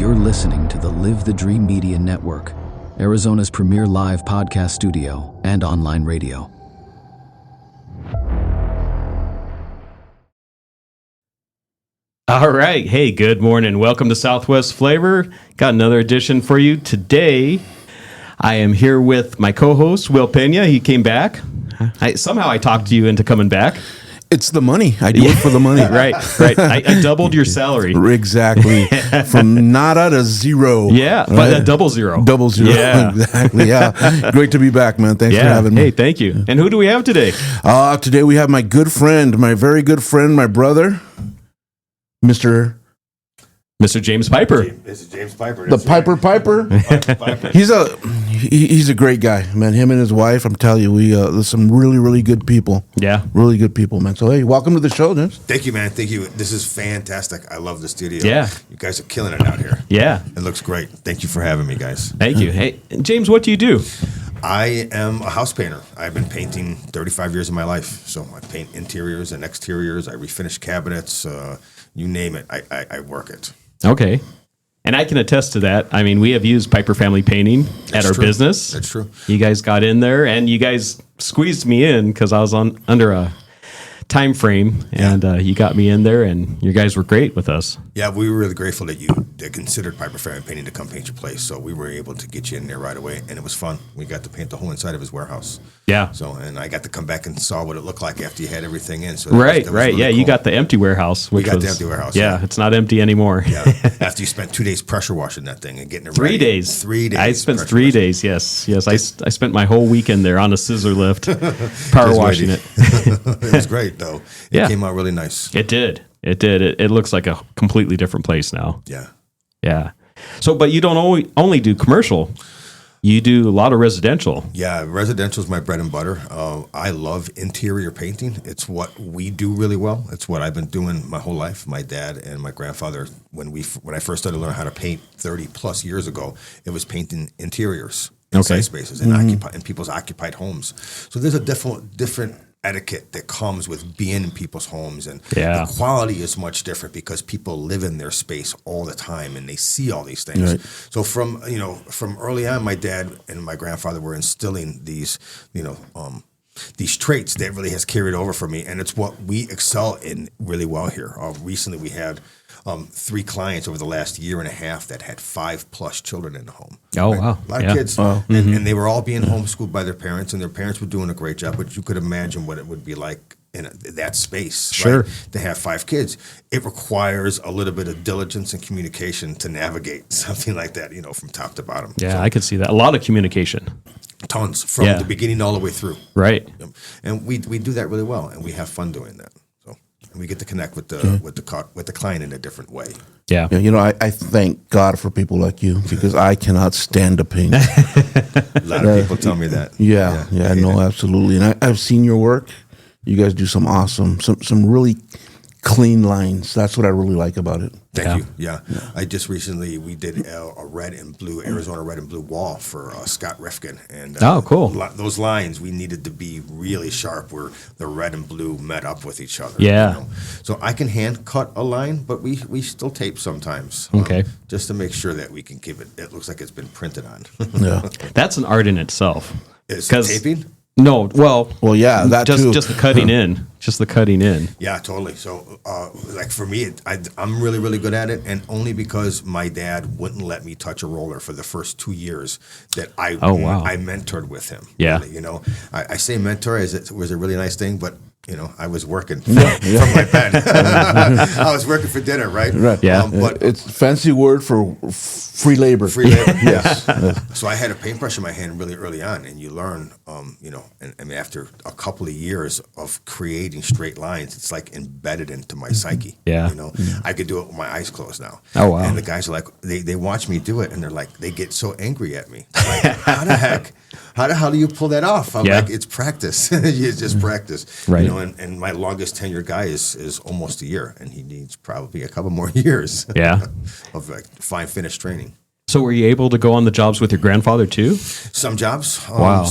You're listening to the Live the Dream Media Network, Arizona's premier live podcast studio and online radio. All right. Hey, good morning. Welcome to Southwest Flavor. Got another edition for you today. I am here with my co-host, Will Peña. He came back. Somehow I talked you into coming back. It's the money. I do it for the money. Right. I doubled your salary. Exactly. From nada to zero. Yeah, but a double zero. Double zero. Yeah. Exactly. Yeah. Great to be back, man. Thanks for having me. Hey, thank you. And who do we have today? Today we have my good friend, my very good friend, my brother, Mr. James Piper. This is James Piper. The Piper. He's a great guy, man. Him and his wife, I'm telling you, there's some really, really good people. Yeah. Really good people, man. So, hey, welcome to the show, James. Thank you, man. Thank you. This is fantastic. I love the studio. Yeah. You guys are killing it out here. Yeah. It looks great. Thank you for having me, guys. Thank you. Hey, James, what do you do? I am a house painter. I've been painting 35 years of my life. So I paint interiors and exteriors. I refinish cabinets. You name it. I work it. Okay. And I can attest to that. I mean, we have used Piper Family Painting at our business. That's true. You guys got in there, and you guys squeezed me in because I was under a time frame, and you got me in there, and you guys were great with us. Yeah, we were really grateful that you considered Piper Family Painting to come paint your place. So we were able to get you in there right away, and it was fun. We got to paint the whole inside of his warehouse. Yeah. So, and I got to come back and saw what it looked like after you had everything in. So Right. Really Yeah, cool. you got the empty warehouse. We got the empty warehouse. Yeah, it's not empty anymore. Yeah. After you spent 2 days pressure washing that thing and getting it 3 ready. days. 3 days. I spent pressure 3 washing. days. Yes. I spent my whole weekend there on a scissor lift, power washing it. It was great, though. It came out really nice. It did. It looks like a completely different place now. Yeah. Yeah. So, but you don't only do commercial. You do a lot of residential. Yeah, residential is my bread and butter. I love interior painting. It's what we do really well. It's what I've been doing my whole life. My dad and my grandfather, when I first started learning how to paint 30 plus years ago, it was painting interiors inside spaces and in people's occupied homes. So there's a different etiquette that comes with being in people's homes, and the quality is much different because people live in their space all the time and they see all these things. Right. So from early on, my dad and my grandfather were instilling these traits that really has carried over for me, and it's what we excel in really well here. Recently, we had 3 clients over the last year and a half that had 5+ children in the home. Oh, right? wow. A lot of kids. Wow. And they were all being homeschooled by their parents, and their parents were doing a great job, but you could imagine what it would be like in that space, sure, right? To have 5 kids. It requires a little bit of diligence and communication to navigate something like that, from top to bottom. Yeah, so, I could see that. A lot of communication. Tons from the beginning all the way through. Right. And we do that really well, and we have fun doing that. And we get to connect with the client in a different way. Yeah. I thank God for people like you because I cannot stand to paint. A lot of people tell me that. Yeah, no, absolutely. And I've seen your work. You guys do some awesome, some really clean lines. That's what I really like about it. Thank you. Yeah. I just recently, we did a red and blue, Arizona red and blue wall for Scott Rifkin. And cool. Those lines, we needed to be really sharp where the red and blue met up with each other. Yeah. So I can hand cut a line, but we still tape sometimes. Okay. Just to make sure that we can keep it looks like it's been printed on. Yeah. That's an art in itself. Is taping? No, well, yeah, that too. Just the cutting in, Yeah, totally. So, like for me, I'm really, really good at it, and only because my dad wouldn't let me touch a roller for the first 2 years that I mentored with him. Yeah, really, I say mentor as it was a really nice thing, but I was working from my bed. I was working for dinner, right? Right. Yeah. But it's a fancy word for free labor. Free labor. Yes. So I had a paintbrush in my hand really early on, and you learn, and after a couple of years of creating straight lines, it's like embedded into my psyche. Yeah. I could do it with my eyes closed now. Oh, wow. And the guys are like, they watch me do it, and they're like, they get so angry at me. Like, how the hell do you pull that off? I'm like, it's practice. It's just practice. Right. And my longest tenured guy is almost a year, and he needs probably a couple more years. Yeah. Of like fine finish training. So were you able to go on the jobs with your grandfather too? Some jobs. Wow.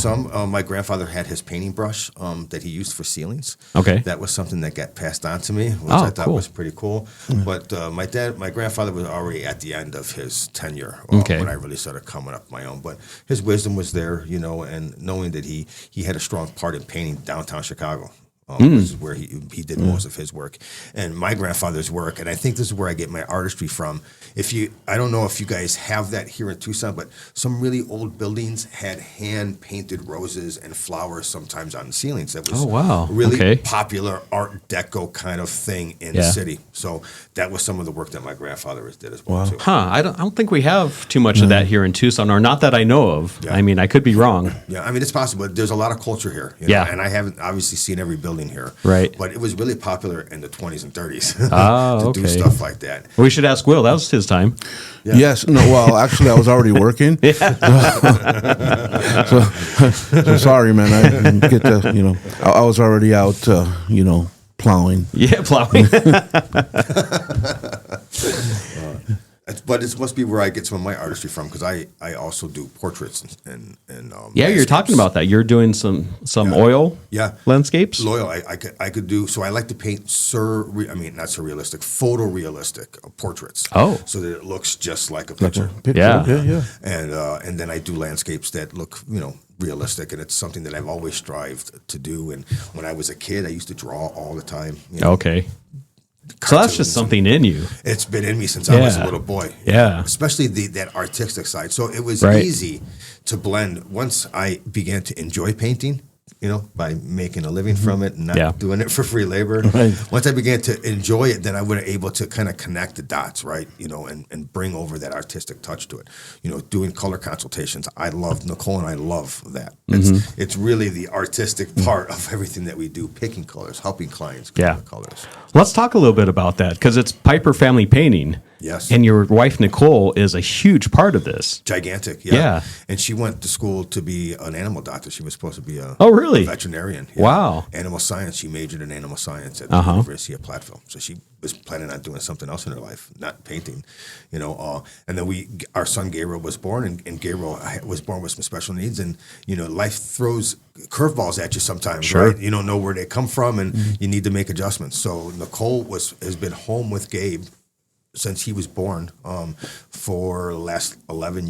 My grandfather had his painting brush that he used for ceilings. Okay. That was something that got passed on to me, which Oh, I thought cool. was pretty cool. But my grandfather was already at the end of his tenure Okay. when I really started coming up my own. But his wisdom was there, and knowing that he had a strong part in painting downtown Chicago. This is where he did most of his work, and my grandfather's work. And I think this is where I get my artistry from. I don't know if you guys have that here in Tucson, but some really old buildings had hand painted roses and flowers sometimes on the ceilings. That was Oh, wow. really Okay. popular Art Deco kind of thing in the city. So that was some of the work that my grandfather did as well too. Huh. I don't think we have too much of that here in Tucson, or not that I know of. Yeah. I mean, I could be wrong. Yeah, I mean it's possible. There's a lot of culture here. Yeah. And I haven't obviously seen every building here. Right. But it was really popular in the 20s and 30s Oh, to do okay. stuff like that. We should ask Will. That was his time. Yeah. Yes. No. Well, actually, I was already working. So sorry, man. I didn't get to. I was already out. Plowing. Yeah, plowing. But it must be where I get some of my artistry from, because I also do portraits and Yeah, you're talking about that. You're doing some oil Yeah. landscapes. Loyal, I could do. So I like to paint not surrealistic, photorealistic portraits. Oh. So that it looks just like a picture. Yeah. Yeah. And then I do landscapes that look, realistic, and it's something that I've always strived to do. And when I was a kid, I used to draw all the time. Okay. So that's just something in you. It's been in me since I was a Yeah. little boy. Yeah. Especially that artistic side. So it was Right. easy to blend once I began to enjoy painting, by making a living from it and not doing it for free labor. Right. Once I began to enjoy it, then I was able to kind of connect the dots, right? And bring over that artistic touch to it. Doing color consultations. Nicole and I love that. It's really the artistic part of everything that we do, picking colors, helping clients pick the colors. Let's talk a little bit about that, because it's Piper Family Painting. Yes. And your wife, Nicole, is a huge part of this. Gigantic, Yeah. And she went to school to be an animal doctor. She was supposed to be a veterinarian. Yeah. Wow. Animal science. She majored in animal science at the University of Platteville. So she was planning on doing something else in her life, not painting, And then our son Gabriel was born, and Gabriel was born with some special needs, and life throws curveballs at you sometimes, Sure. right? You don't know where they come from, and you need to make adjustments. So Nicole has been home with Gabe since he was born for the last 10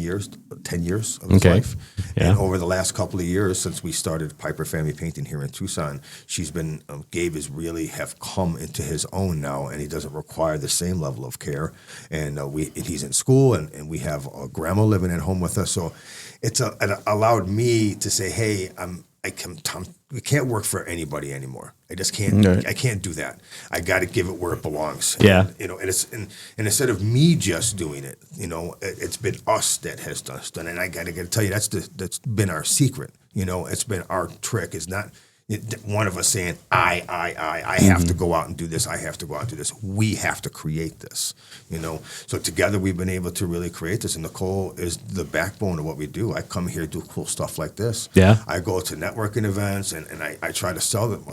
years of his life. Yeah. And over the last couple of years, since we started Piper Family Painting here in Tucson, she's been, Gabe is really have come into his own now, and he doesn't require the same level of care. And he's in school, and we have a grandma living at home with us. So it allowed me to say, hey, we can't work for anybody anymore. I just can't. Right. I can't do that. I got to give it where it belongs. Yeah. And instead of me just doing it, it's been us that has done. And I got to tell you, that's been our secret. It's been our trick. Is not one of us saying, I have to go out and do this. I have to go out and do this. We have to create this, So together we've been able to really create this. And Nicole is the backbone of what we do. I come here, do cool stuff like this. Yeah. I go to networking events and I try to sell them.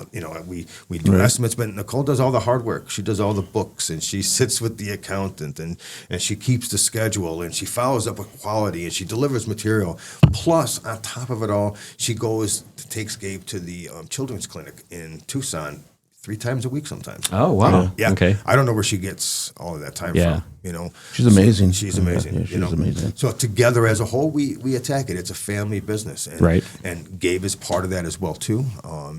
We do estimates, but Nicole does all the hard work. She does all the books, and she sits with the accountant, and she keeps the schedule, and she follows up with quality, and she delivers material. Plus, on top of it all, she takes Gabe to the children's clinic in Tucson 3 times a week sometimes. Oh, wow. Yeah. Okay. I don't know where she gets all of that time from. She's amazing. She's amazing. Yeah, she's amazing. So together as a whole, we attack it. It's a family business. And, Right. And Gabe is part of that as well, too.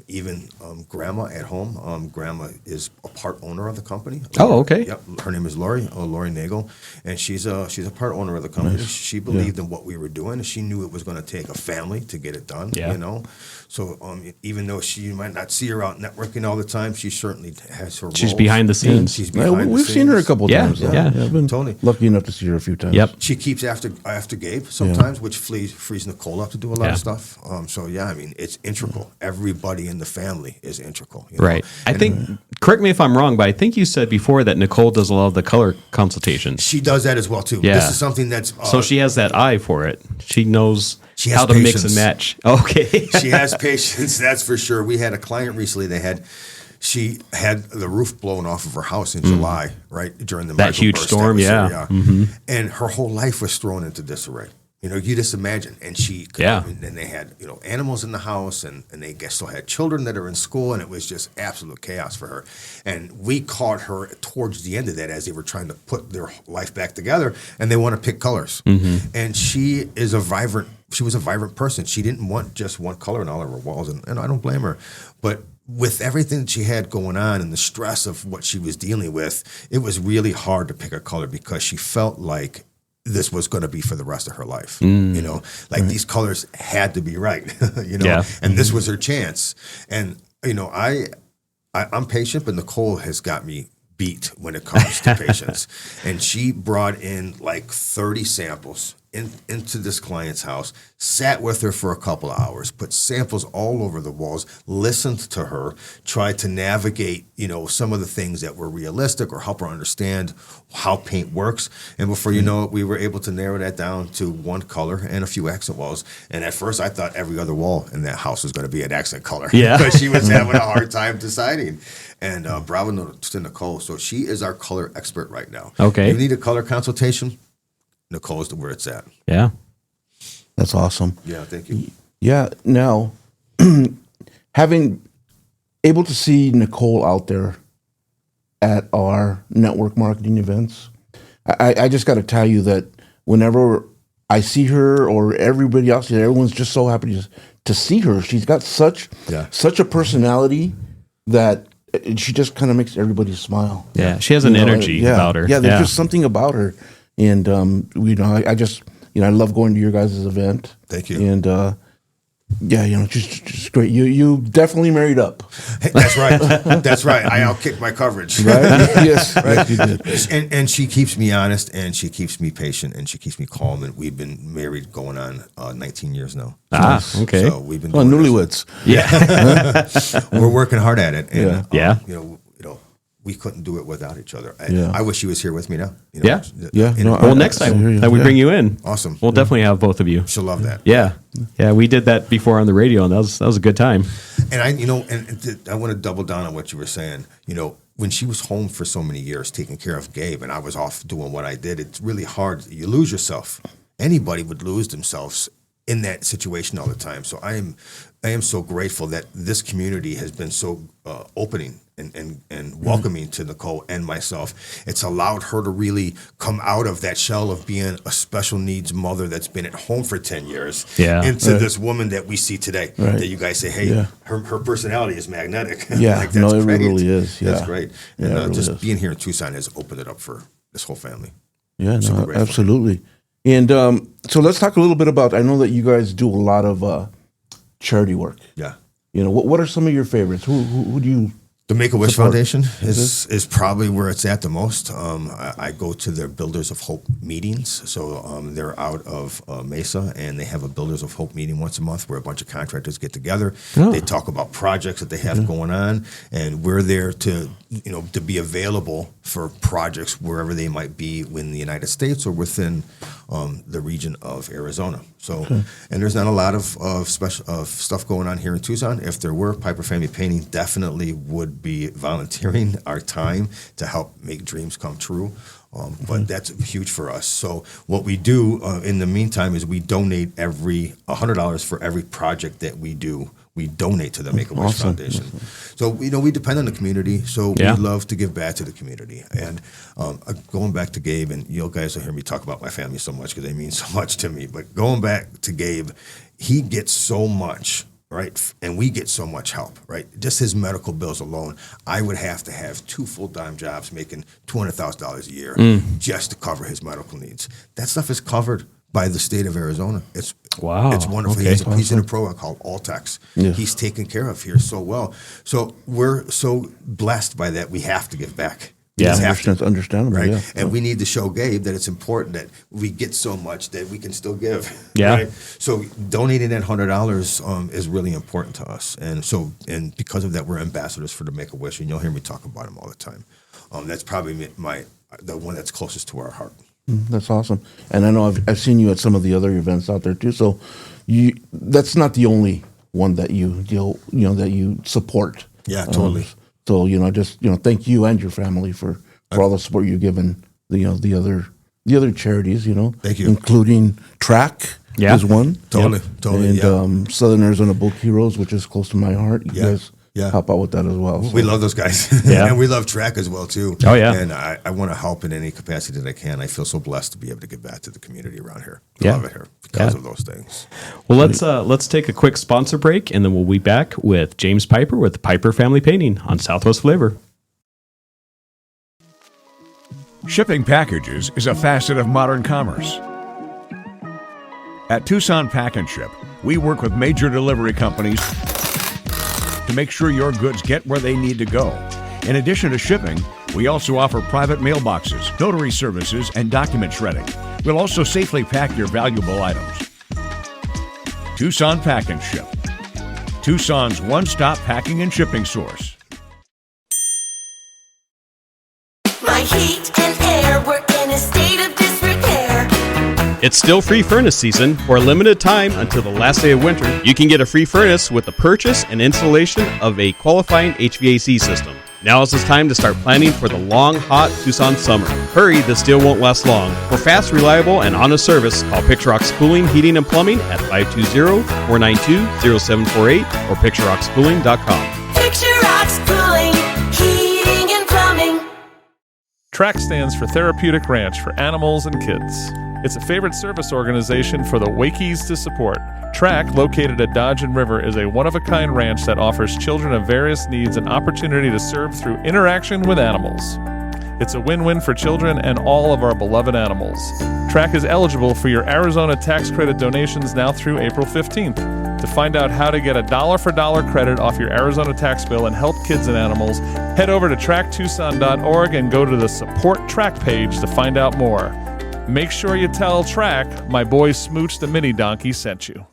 Even Grandma at home. Grandma is a part owner of the company. Oh, okay. Yep. Her name is Lori Nagel, and she's a part owner of the company. Nice. She believed in what we were doing. She knew it was going to take a family to get it done. Yeah. So even though you might not see her out networking all the time, she certainly has her She's roles. behind the scenes. She's Yeah, behind the we've seen her a scenes. couple Yeah, times. yeah. I've been Totally. lucky enough to see her a few times. Yep. She keeps after Gabe sometimes, which frees Nicole up to do a lot Yeah. of stuff. It's integral. Everybody in the family is integral. Right. I think, correct me if I'm wrong, but I think you said before that Nicole does a lot of the color consultations. She does that as well too. Yeah. This is something that's So she has that eye for it. She knows She has how to mix patience. and match. Okay. she has patience, that's for sure. We had a client recently that she had the roof blown off of her house in July, right during the That huge microburst storm, was yeah. there, and her whole life was thrown into disarray. You know, you just imagine. And and they had, animals in the house, and they still had children that are in school, and it was just absolute chaos for her. And we caught her towards the end of that as they were trying to put their life back together, and they want to pick colors. And she was a vibrant person. She didn't want just one color in all of her walls, and I don't blame her. But with everything that she had going on and the stress of what she was dealing with, it was really hard to pick a color because she felt like this was going to be for the rest of her life. These colors had to be right, and this was her chance. And, I'm patient, but Nicole has got me beat when it comes to patience. And she brought in like 30 samples into this client's house, sat with her for a couple of hours, put samples all over the walls, listened to her, tried to navigate, some of the things that were realistic or help her understand how paint works. And before you know it, we were able to narrow that down to one color and a few accent walls. And at first I thought every other wall in that house was going to be an accent color. Yeah. Because she was having a hard time deciding. And bravo to Nicole. So she is our color expert right now. Okay. If you need a color consultation, Nicole's where it's at. Yeah. That's awesome. Yeah, thank you. Yeah. Now, having able to see Nicole out there at our network marketing events, I just got to tell you that whenever I see her or everybody else, everyone's just so happy to see her. She's got such a personality that she just kind of makes everybody smile. Yeah. She has an energy about her. Yeah. There's just something about her. And, I just, I love going to your guys' event. Thank you. And, just great. You definitely married up. Hey, that's right. That's right. I outkicked my coverage. Right? Yes. Right. You did. And she keeps me honest, and she keeps me patient, and she keeps me calm. And we've been married going on 19 years now. Okay. So we've been doing newlyweds. Yeah. We're working hard at it. And, Yeah. we couldn't do it without each other. I wish she was here with me now. Yeah. No, next time that we bring you in, awesome. We'll definitely have both of you. She'll love that. Yeah. Yeah. We did that before on the radio, and that was a good time. And I want to double down on what you were saying. When she was home for so many years taking care of Gabe, and I was off doing what I did, it's really hard. You lose yourself. Anybody would lose themselves in that situation all the time. So I am so grateful that this community has been so opening and welcoming to Nicole and myself. It's allowed her to really come out of that shell of being a special needs mother that's been at home for 10 years into this woman that we see today. Right. That you guys say, hey, her personality is magnetic. Yeah, like, no, it great. really is. Yeah. That's great. Yeah, And it really just is. being here in Tucson has opened it up for this whole family. Yeah, no, absolutely. And so let's talk a little bit about, I know that you guys do a lot of charity work. Yeah. What are some of your favorites? Who do you... The Make-A-Wish Foundation is probably where it's at the most. I go to their Builders of Hope meetings. So they're out of Mesa, and they have a Builders of Hope meeting once a month where a bunch of contractors get together. Oh. They talk about projects that they have going on, and we're there to be available for projects wherever they might be in the United States or within the region of Arizona. So, and there's not a lot of special stuff going on here in Tucson. If there were, Piper Family Painting definitely would be volunteering our time to help make dreams come true. But that's huge for us. So what we do in the meantime is we donate $100 for every project that we do. We donate to the Make-A-Wish Foundation. So, we depend on the community. So we love to give back to the community. And going back to Gabe, and you guys will hear me talk about my family so much because they mean so much to me. But going back to Gabe, he gets so much, right? And we get so much help, right? Just his medical bills alone, I would have to have 2 full-time jobs making $200,000 a year just to cover his medical needs. That stuff is covered by the state of Arizona. It's wonderful. Okay. He's in a program called Alltex. Yeah. He's taken care of here so well. So we're so blessed by that. We have to give back. Yeah, that's understandable. Right? Yeah. And we need to show Gabe that it's important that we get so much that we can still give. Yeah. Right? So donating that $100 is really important to us. And because of that, we're ambassadors for the Make-A-Wish, and you'll hear me talk about them all the time. That's probably the one that's closest to our heart. That's awesome. And I know I've seen you at some of the other events out there too. So that's not the only one that you support. Yeah, totally. So, just, thank you and your family for all the support you've given the other charities, Thank you. Including TRAK is one. Totally. And Southern Arizona Book Heroes, which is close to my heart. You guys help out with that as well. So. We love those guys. Yeah. And we love TRAK as well, too. Oh, yeah. And I want to help in any capacity that I can. I feel so blessed to be able to give back to the community around here. I love it here because of those things. Well, let's take a quick sponsor break, and then we'll be back with James Piper with Piper Family Painting on Southwest Flavor. Shipping packages is a facet of modern commerce. At Tucson Pack and Ship, we work with major delivery companies to make sure your goods get where they need to go. In addition to shipping, we also offer private mailboxes, notary services, and document shredding. We'll also safely pack your valuable items. Tucson Pack and Ship, Tucson's one-stop packing and shipping source. My heat and air were in a state of disrepair. It's still free furnace season. For a limited time until the last day of winter, you can get a free furnace with the purchase and installation of a qualifying HVAC system. Now is the time to start planning for the long, hot Tucson summer. Hurry, this deal won't last long. For fast, reliable, and honest service, call Pictureox Cooling, Heating, and Plumbing at 520-492-0748 or pictureoxcooling.com. Picture Rocks Cooling, Heating and Plumbing. TRAK stands for Therapeutic Ranch for Animals and Kids. It's a favorite service organization for the Wakies to support. TRAK, located at Dodge and River, is a one-of-a-kind ranch that offers children of various needs an opportunity to serve through interaction with animals. It's a win-win for children and all of our beloved animals. TRAK is eligible for your Arizona tax credit donations now through April 15th. To find out how to get a dollar-for-dollar credit off your Arizona tax bill and help kids and animals, head over to TRAKTucson.org and go to the Support TRAK page to find out more. Make sure you tell TRAK my boy Smooch the Mini Donkey sent you.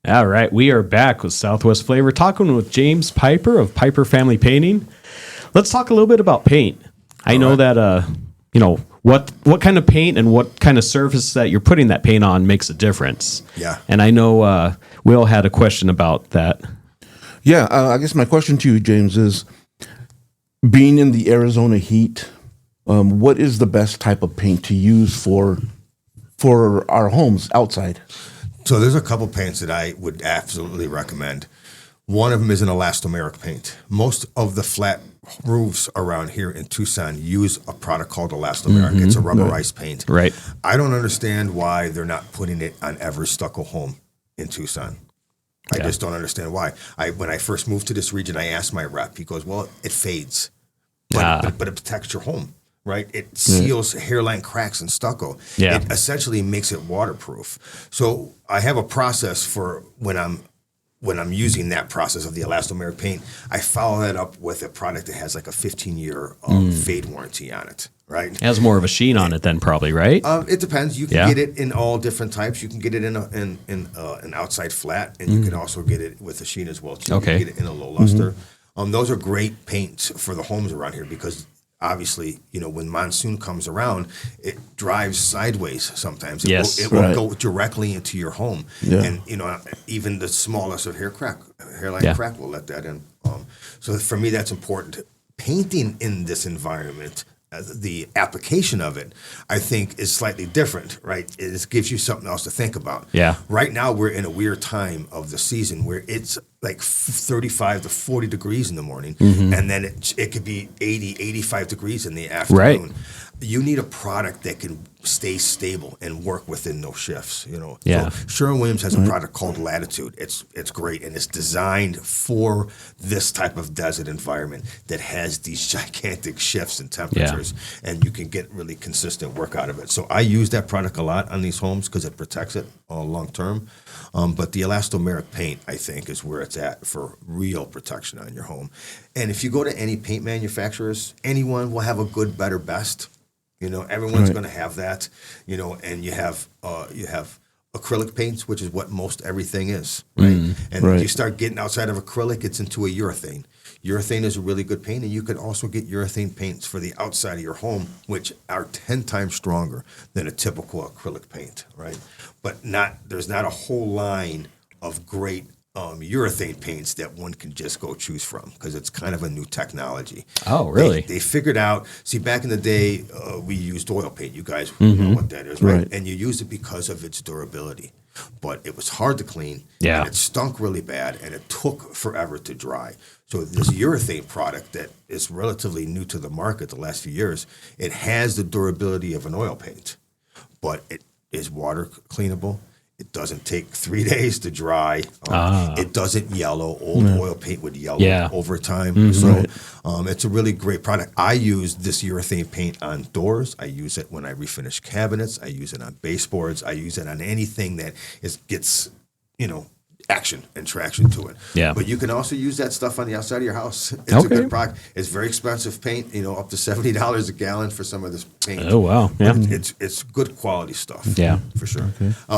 All right, we are back with Southwest Flavor, talking with James Piper of Piper Family Painting. Let's talk a little bit about paint. I know that, what kind of paint and what kind of surface that you're putting that paint on makes a difference. Yeah. And I know Will had a question about that. Yeah, I guess my question to you, James, is being in the Arizona heat, what is the best type of paint to use for our homes outside? So there's a couple paints that I would absolutely recommend. One of them is an elastomeric paint. Most of the flat roofs around here in Tucson use a product called elastomeric. It's a rubberized paint. Right. I don't understand why they're not putting it on every stucco home in Tucson. I just don't understand why. When I first moved to this region, I asked my rep. He goes, "Well, it fades, but it protects your home." Right, it seals hairline cracks in stucco. Yeah. It essentially makes it waterproof. So I have a process for when I'm using that process of the elastomeric paint. I follow that up with a product that has like a 15-year fade warranty on it. Right, It has more of a sheen on it then, probably, right? it depends. You can get it in all different types. You can get it in an outside flat, and you can also get it with a sheen as well too. Okay. You can get it in a low luster. Those are great paints for the homes around here because obviously, when monsoon comes around, it drives sideways sometimes. It won't go directly into your home. Yeah. And, even the smallest of hairline crack will let that in. So for me, that's important. Painting in this environment, the application of it, I think, is slightly different, right? It gives you something else to think about. Yeah. Right now, we're in a weird time of the season where it's like 35 to 40 degrees in the morning, and then it could be 80, 85 degrees in the afternoon. Right. You need a product that can stay stable and work within those shifts. Yeah. So Sherwin-Williams has a product called Latitude. It's great, and it's designed for this type of desert environment that has these gigantic shifts in temperatures, and you can get really consistent work out of it. So I use that product a lot on these homes because it protects it long term. But the elastomeric paint, I think, is where it's at for real protection on your home. And if you go to any paint manufacturers, anyone will have a good, better, best. Everyone's going to have that. And you have acrylic paints, which is what most everything is, right? If you start getting outside of acrylic, it's into a urethane. Urethane is a really good paint, and you can also get urethane paints for the outside of your home, which are 10 times stronger than a typical acrylic paint, right? But there's not a whole line of great urethane paints that one can just go choose from because it's kind of a new technology. Oh, really? They figured out, see, back in the day, we used oil paint. You guys know what that is, right? Right. And you used it because of its durability. But it was hard to clean, Yeah. and it stunk really bad, and it took forever to dry. So this urethane product that is relatively new to the market the last few years, it has the durability of an oil paint, but it is water cleanable. It doesn't take 3 days to dry. It doesn't yellow. Old oil paint would yellow over time. So it's a really great product. I use this urethane paint on doors. I use it when I refinish cabinets. I use it on baseboards. I use it on anything that gets, action and traction to it. Yeah. But you can also use that stuff on the outside of your house. It's a good product. It's very expensive paint, up to $70 a gallon for some of this paint. Oh, wow. Yeah. But it's good quality stuff. Yeah. For sure.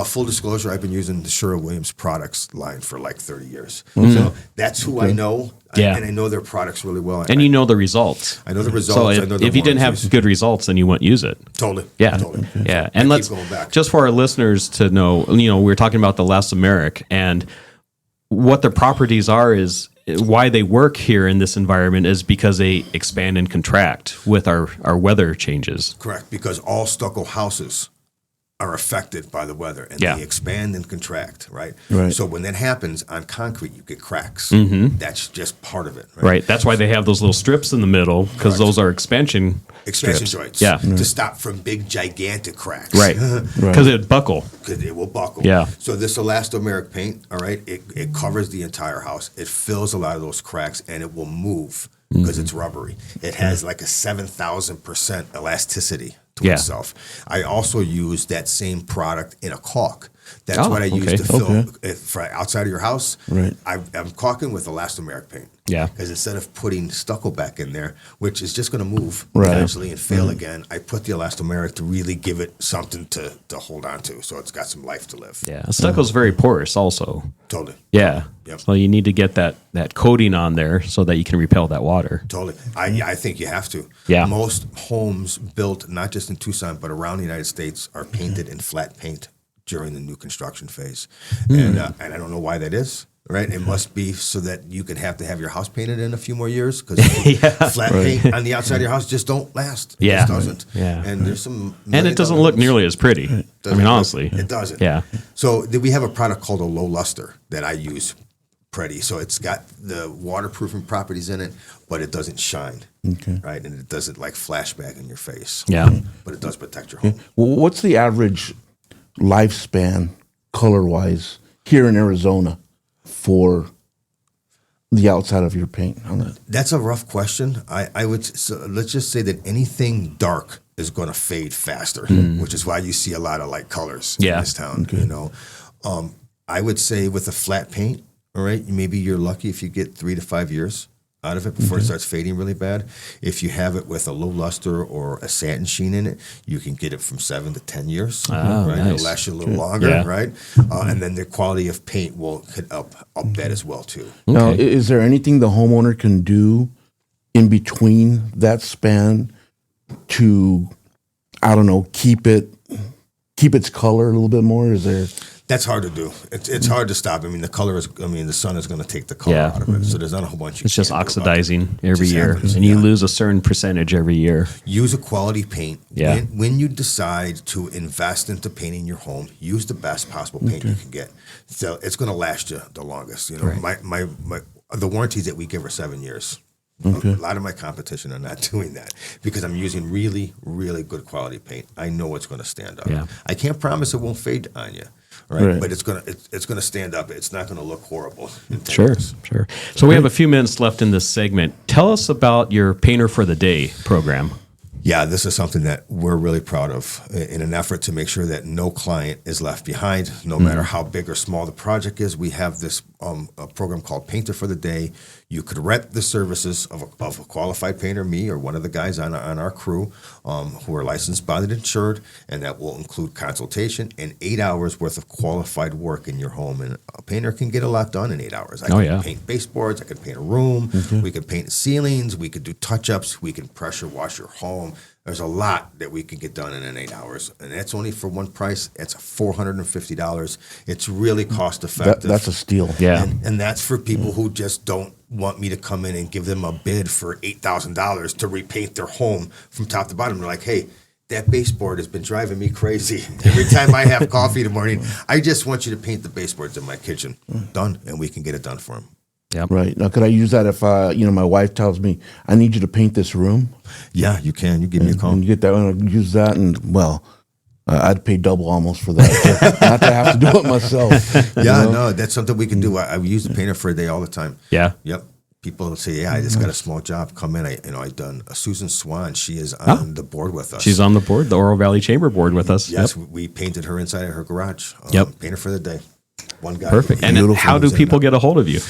Full disclosure, I've been using the Sherwin-Williams products line for like 30 years. So that's who I know. Yeah. And I know their products really well. And you know the results. I know the results. So I know the if you didn't have warranties. good results, then you wouldn't use it. Totally. Yeah. Totally. Yeah. So And I let's, keep going back. just for our listeners to know, we were talking about the elastomeric and what their properties are is why they work here in this environment is because they expand and contract with our weather changes. Correct, because all stucco houses are affected by the weather, and Yeah. they expand and contract, right? Right. So when that happens on concrete, you get cracks. That's just part of it, right? Right. That's why they have those little strips in the middle because Correct. those are expansion Expansion strips. joints, Yeah. to stop from big, gigantic cracks. Right. Because it'd buckle. Because it will buckle. Yeah. So this elastomeric paint, all right, it covers the entire house. It fills a lot of those cracks, and it will move because it's rubbery. It has like a 7,000% elasticity to Yeah. itself. I also use that same product in a caulk. That's Oh, what I use okay. to fill Okay. it for outside of your house. Right. I'm caulking with elastomeric paint. Yeah. Because instead of putting stucco back in there, which is just going to move Right. eventually and fail again, I put the elastomeric to really give it something to hold on to. So it's got some life to live. Yeah. Stucco's very porous also. Totally. Yeah. Yep. So you need to get that coating on there so that you can repel that water. Totally. I think you have to. Yeah. Most homes built, not just in Tucson, but around the United States, are painted in flat paint during the new construction phase. And I don't know why that is. Right, it must be so that you can have to have your house painted in a few more years because flat paint on the outside of your house just don't last. It Yeah. just doesn't. Yeah. And there's some, And it doesn't look nearly as pretty. I mean, honestly. it doesn't. Yeah. So we have a product called a low luster that I use pretty. So it's got the waterproofing properties in it, but it doesn't shine. Okay. Right, and it doesn't like flashback in your face. Yeah. But it does protect your home. Well, what's the average lifespan, color-wise, here in Arizona for the outside of your paint? That's a rough question. I would, so let's just say that anything dark is going to fade faster, which is why you see a lot of light colors in this town. I would say with a flat paint, all right, maybe you're lucky if you get 3 to 5 years out of it before it starts fading really bad. If you have it with a low luster or a satin sheen in it, you can get it from 7 to 10 years. Right, nice. it'll last you a little longer, Yeah. right? And then the quality of paint will hit up that as well too. Now, is there anything the homeowner can do in between that span to, I don't know, keep its color a little bit more? Is there? That's hard to do. It's hard to stop. I mean, the sun is going to take the color Yeah. out of it. So there's not a whole bunch. It's just can do about it. oxidizing every Just year. happens, And you yeah. lose a certain percentage every year. Use a quality paint. Yeah. When you decide to invest into painting your home, use the best possible paint you can get. So it's going to last you the longest. My the warranties that we give are 7 years. Okay. A lot of my competition are not doing that because I'm using really, really good quality paint. I know it's going to stand up. Yeah. I can't promise it won't fade on you, right? But it's gonna stand up. It's not going to look horrible. in 10 Sure, years. sure. So we have a few minutes left in this segment. Tell us about your Painter for the Day program. Yeah, this is something that we're really proud of in an effort to make sure that no client is left behind, no matter how big or small the project is. We have this a program called Painter for the Day. You could rent the services of a qualified painter, me or one of the guys on our crew who are licensed, bonded, insured, and that will include consultation and 8 hours worth of qualified work in your home. And a painter can get a lot done in 8 hours. I can paint baseboards, I can paint a room, we can paint ceilings, we could do touch-ups, we can pressure wash your home. there's a lot that we can get done in 8 hours, and that's only for one price. It's $450. It's really cost effective. That's a steal. Yeah. And that's for people who just don't want me to come in and give them a bid for $8,000 to repaint their home from top to bottom. They're like, hey, that baseboard has been driving me crazy. Every time I have coffee in the morning, I just want you to paint the baseboards in my kitchen. Done, and we can get it done for them. Yep. Right. Now, could I use that if, my wife tells me, I need you to paint this room? Yeah, you can. You give me a call. And you get that one, I'll use that, and, I'd pay double almost for that. Not to have to do it myself. No, that's something we can do. I use the painter for a day all the time. Yeah. Yep. People say, I just got a small job. Come in. I've done Susan Swan. She is on the board with us. She's on the board, the Oro Valley Chamber board with us. Yes, we painted her inside of her garage. Painter for the day. One guy. Perfect. And how do people get a hold of you?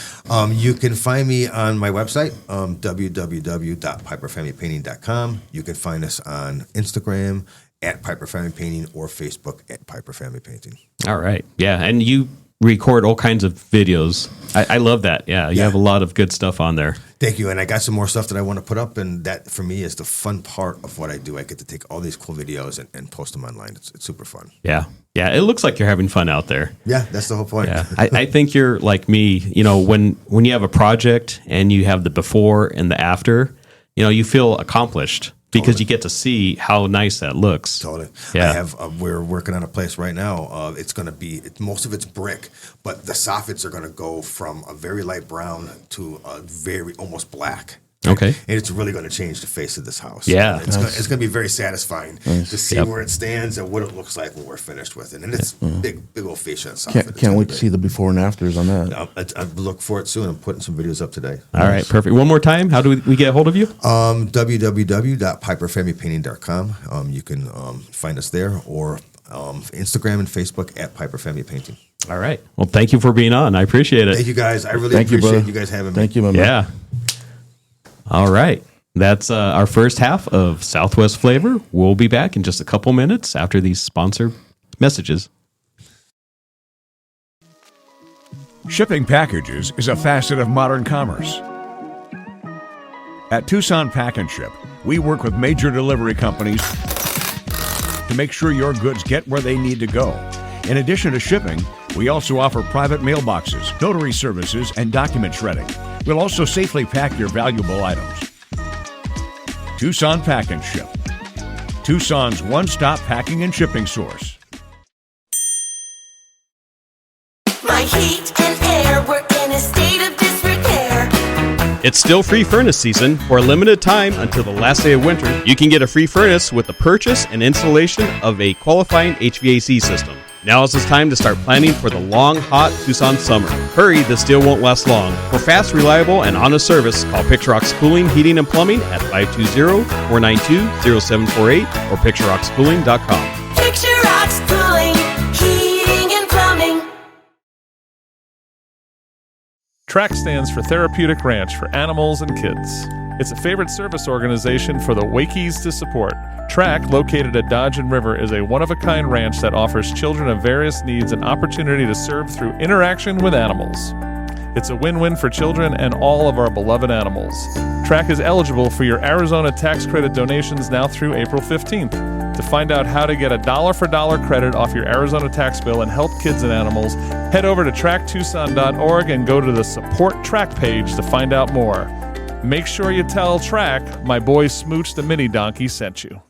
You can find me on my website, www.piperfamilypainting.com. You can find us on Instagram at Piper Family Painting or Facebook at Piper Family Painting. All right. Yeah. And you record all kinds of videos. I love that. Yeah. You have a lot of good stuff on there. Thank you. And I got some more stuff that I want to put up. And that, for me, is the fun part of what I do. I get to take all these cool videos and post them online. It's super fun. Yeah. Yeah. It looks like you're having fun out there. Yeah, that's the whole point. Yeah. I think you're like me, when you have a project and you have the before and the after, you feel accomplished. Because you get to see how nice that looks. Totally. Yeah. We're working on a place right now. It's going to be, most of it's brick, but the soffits are going to go from a very light brown to a very almost black. Okay. And it's really going to change the face of this house. Yeah. It's going to be very satisfying to see where it stands and what it looks like when we're finished with it. And it's big old fascia and soffit. Can't wait to see the before and afters on that. I look for it soon. I'm putting some videos up today. All right, perfect. One more time, how do we get a hold of you? www.piperfamilypainting.com. You can find us there, or Instagram and Facebook at Piper Family Painting. All right. Well, thank you for being on. I appreciate it. Thank you, guys. I really appreciate you guys having me. Thank you, my man. Yeah. All right. That's our first half of Southwest Flavor. We'll be back in just a couple minutes after these sponsor messages. Shipping packages is a facet of modern commerce. At Tucson Pack and Ship, we work with major delivery companies to make sure your goods get where they need to go. In addition to shipping, we also offer private mailboxes, notary services, and document shredding. We'll also safely pack your valuable items. Tucson Pack and Ship, Tucson's one-stop packing and shipping source. My heat and air were in a state of disrepair. It's still free furnace season. For a limited time until the last day of winter, you can get a free furnace with the purchase and installation of a qualifying HVAC system. Now is the time to start planning for the long, hot Tucson summer. Hurry, this deal won't last long. For fast, reliable, and honest service, call Picturox Cooling, Heating, and Plumbing at 520-492-0748 or picturoxcooling.com. Picturox Cooling, Heating and Plumbing. TRAK stands for Therapeutic Ranch for Animals and Kids. It's a favorite service organization for the Wakies to support. TRAK, located at Dodge and River, is a one-of-a-kind ranch that offers children of various needs an opportunity to serve through interaction with animals. It's a win-win for children and all of our beloved animals. TRAK is eligible for your Arizona tax credit donations now through April 15th. To find out how to get a dollar-for-dollar credit off your Arizona tax bill and help kids and animals, head over to TRAKTucson.org and go to the Support TRAK page to find out more. Make sure you tell TRAK my boy Smooch the Mini Donkey sent you.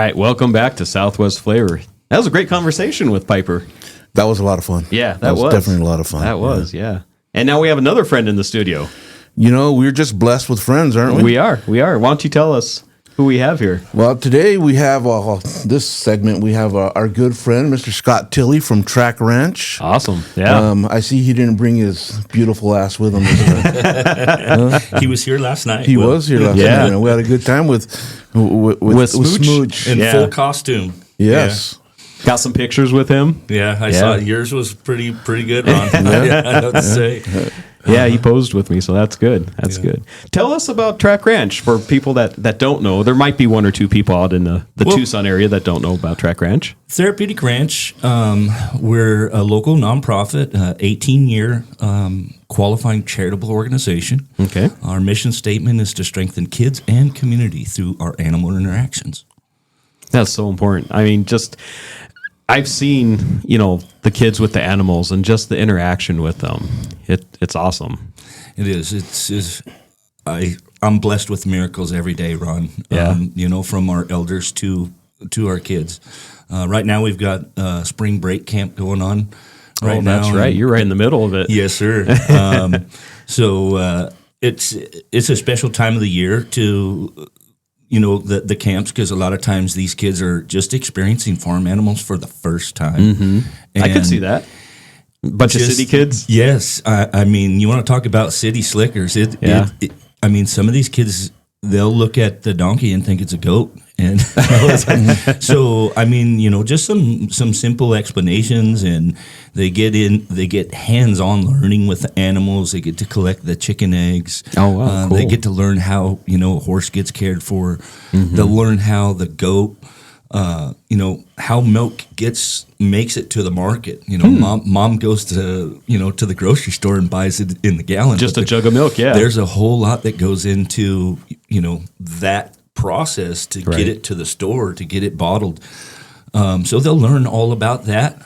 right, welcome back to Southwest Flavor. That was a great conversation with Piper. That was a lot of fun. Yeah, that was definitely a lot of fun. That was, yeah. And now we have another friend in the studio. You know, we're just blessed with friends, aren't we? We are. Why don't you tell us who we have here? Well, today we have this segment. We have our good friend, Mr. Scott Tilley from TRAK Ranch. Awesome. Yeah. I see he didn't bring his beautiful ass with him. He was here last night. He was here last night. And we had a good time with Smooch. In full costume. Yes. Got some pictures with him. Yeah, I saw it. Yours was pretty good, Ron. I know to say. Yeah, he posed with me, so that's good. That's good. Tell us about TRAK Ranch for people that don't know. There might be one or two people out in the Tucson area that don't know about TRAK Ranch. Therapeutic Ranch, we're a local nonprofit, 18-year qualifying charitable organization. Okay. Our mission statement is to strengthen kids and community through our animal interactions. That's so important. I mean, I've seen, the kids with the animals and just the interaction with them. It's awesome. It is. I'm blessed with miracles every day, Ron. Yeah. From our elders to our kids. Right now we've got spring break camp going on. Right now. That's right. You're right in the middle of it. Yes, sir. So it's a special time of the year to. The camps, because a lot of times these kids are just experiencing farm animals for the first time. Mm-hmm. I could see that. Bunch of city kids. Yes. I mean, you want to talk about city slickers. Some of these kids, they'll look at the donkey and think it's a goat. And so, just some simple explanations, and they get hands-on learning with the animals. They get to collect the chicken eggs. Oh, wow, cool. They get to learn how, a horse gets cared for. Mm-hmm. They'll learn how the goat, how milk makes it to the market. Mom goes to the grocery store and buys it in the gallon. Just a jug of milk, yeah. There's a whole lot that goes into, that process to get it to the store, to get it bottled. So they'll learn all about that.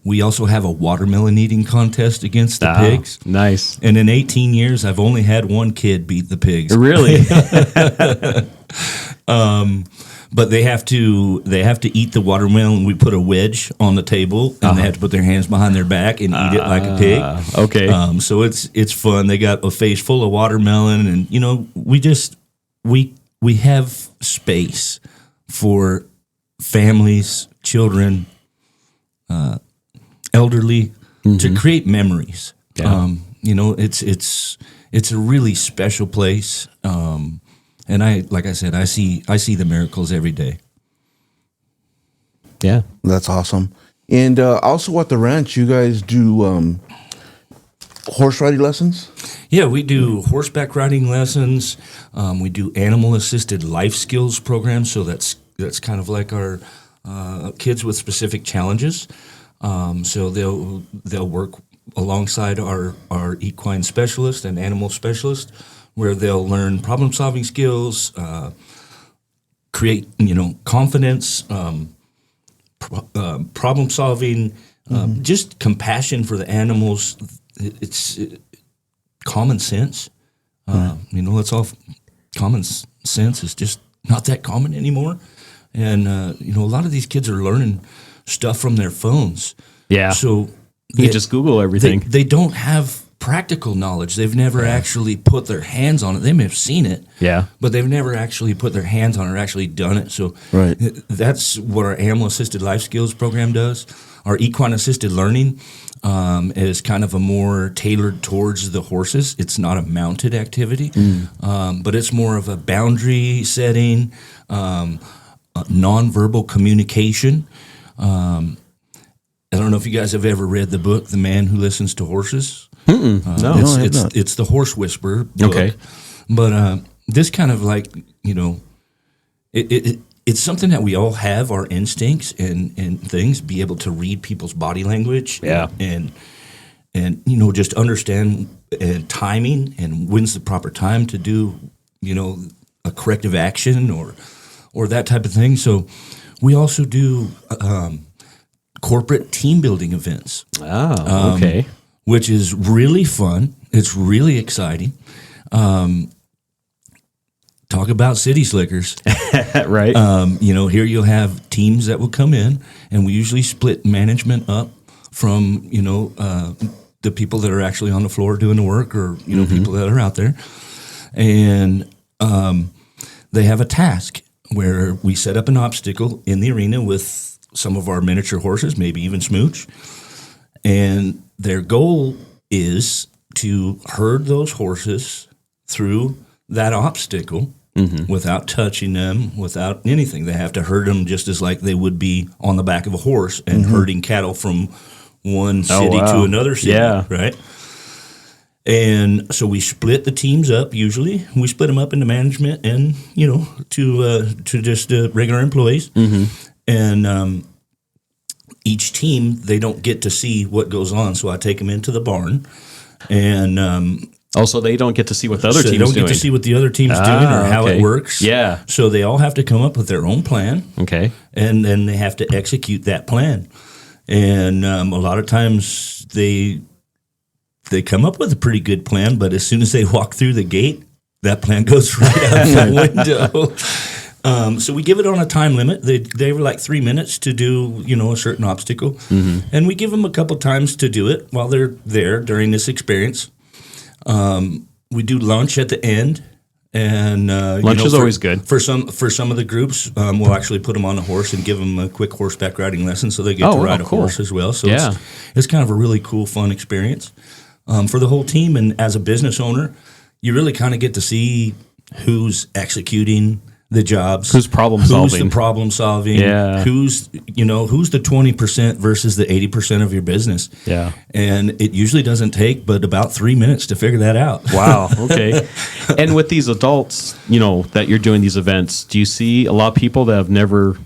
We also have a watermelon eating contest against the pigs. Nice. And in 18 years, I've only had one kid beat the pigs. Really? But they have to eat the watermelon. We put a wedge on the table, and they have to put their hands behind their back and eat it like a pig. Okay. So it's fun. They got a face full of watermelon, and we have space for families, children, elderly, to create memories. Yeah. It's a really special place. And like I said, I see the miracles every day. Yeah, that's awesome. And also at the ranch, you guys do horse riding lessons? Yeah, we do horseback riding lessons. We do animal-assisted life skills programs. So that's kind of like our kids with specific challenges. So they'll work alongside our equine specialist and animal specialist, where they'll learn problem-solving skills, create confidence, problem-solving, just compassion for the animals. It's common sense. It's all common sense is just not that common anymore. And, a lot of these kids are learning stuff from their phones. Yeah. So you just Google everything. They don't have practical knowledge. They've never actually put their hands on it. They may have seen it, but they've never actually put their hands on it or actually done it. So that's what our animal-assisted life skills program does. Our equine-assisted learning is kind of a more tailored towards the horses. It's not a mounted activity, but it's more of a boundary setting, nonverbal communication. I don't know if you guys have ever read the book, The Man Who Listens to Horses. No, it's the Horse Whisperer book. Okay. But this kind of like, it's something that we all have, our instincts and things, be able to read people's body language. Yeah. And just understand timing and when's the proper time to do, a corrective action or that type of thing. So we also do corporate team building events. Oh, okay. Which is really fun. It's really exciting. talk about city slickers. Right. Here you'll have teams that will come in, and we usually split management up from, the people that are actually on the floor doing the work, or, people that are out there. And they have a task where we set up an obstacle in the arena with some of our miniature horses, maybe even Smooch. And their goal is to herd those horses through that obstacle without touching them, without anything. They have to herd them just as like they would be on the back of a horse and herding cattle from one city to another city, right? And so we split the teams up. Usually, we split them up into management and to just regular employees. And each team, they don't get to see what goes on. So I take them into the barn, and also they don't get to see what the other team's doing. They don't doing. get to see what the other team's doing or how it works. Yeah. So they all have to come up with their own plan. Okay. And then they have to execute that plan. And a lot of times they come up with a pretty good plan, but as soon as they walk through the gate, that plan goes right out the window. So we give it on a time limit. They were like 3 minutes to do, a certain obstacle. And we give them a couple times to do it while they're there during this experience. We do lunch at the end. And lunch is always good for some of the groups. We'll actually put them on a horse and give them a quick horseback riding lesson, so they get to ride a horse as well. So it's kind of a really cool, fun experience for the whole team. And as a business owner, you really kind of get to see who's executing the jobs, who's the problem solving, who's the 20% versus the 80% of your business. And it usually doesn't take but about 3 minutes to figure that out. Wow. Okay. And with these adults, that you're doing these events, do you see a lot of people that have never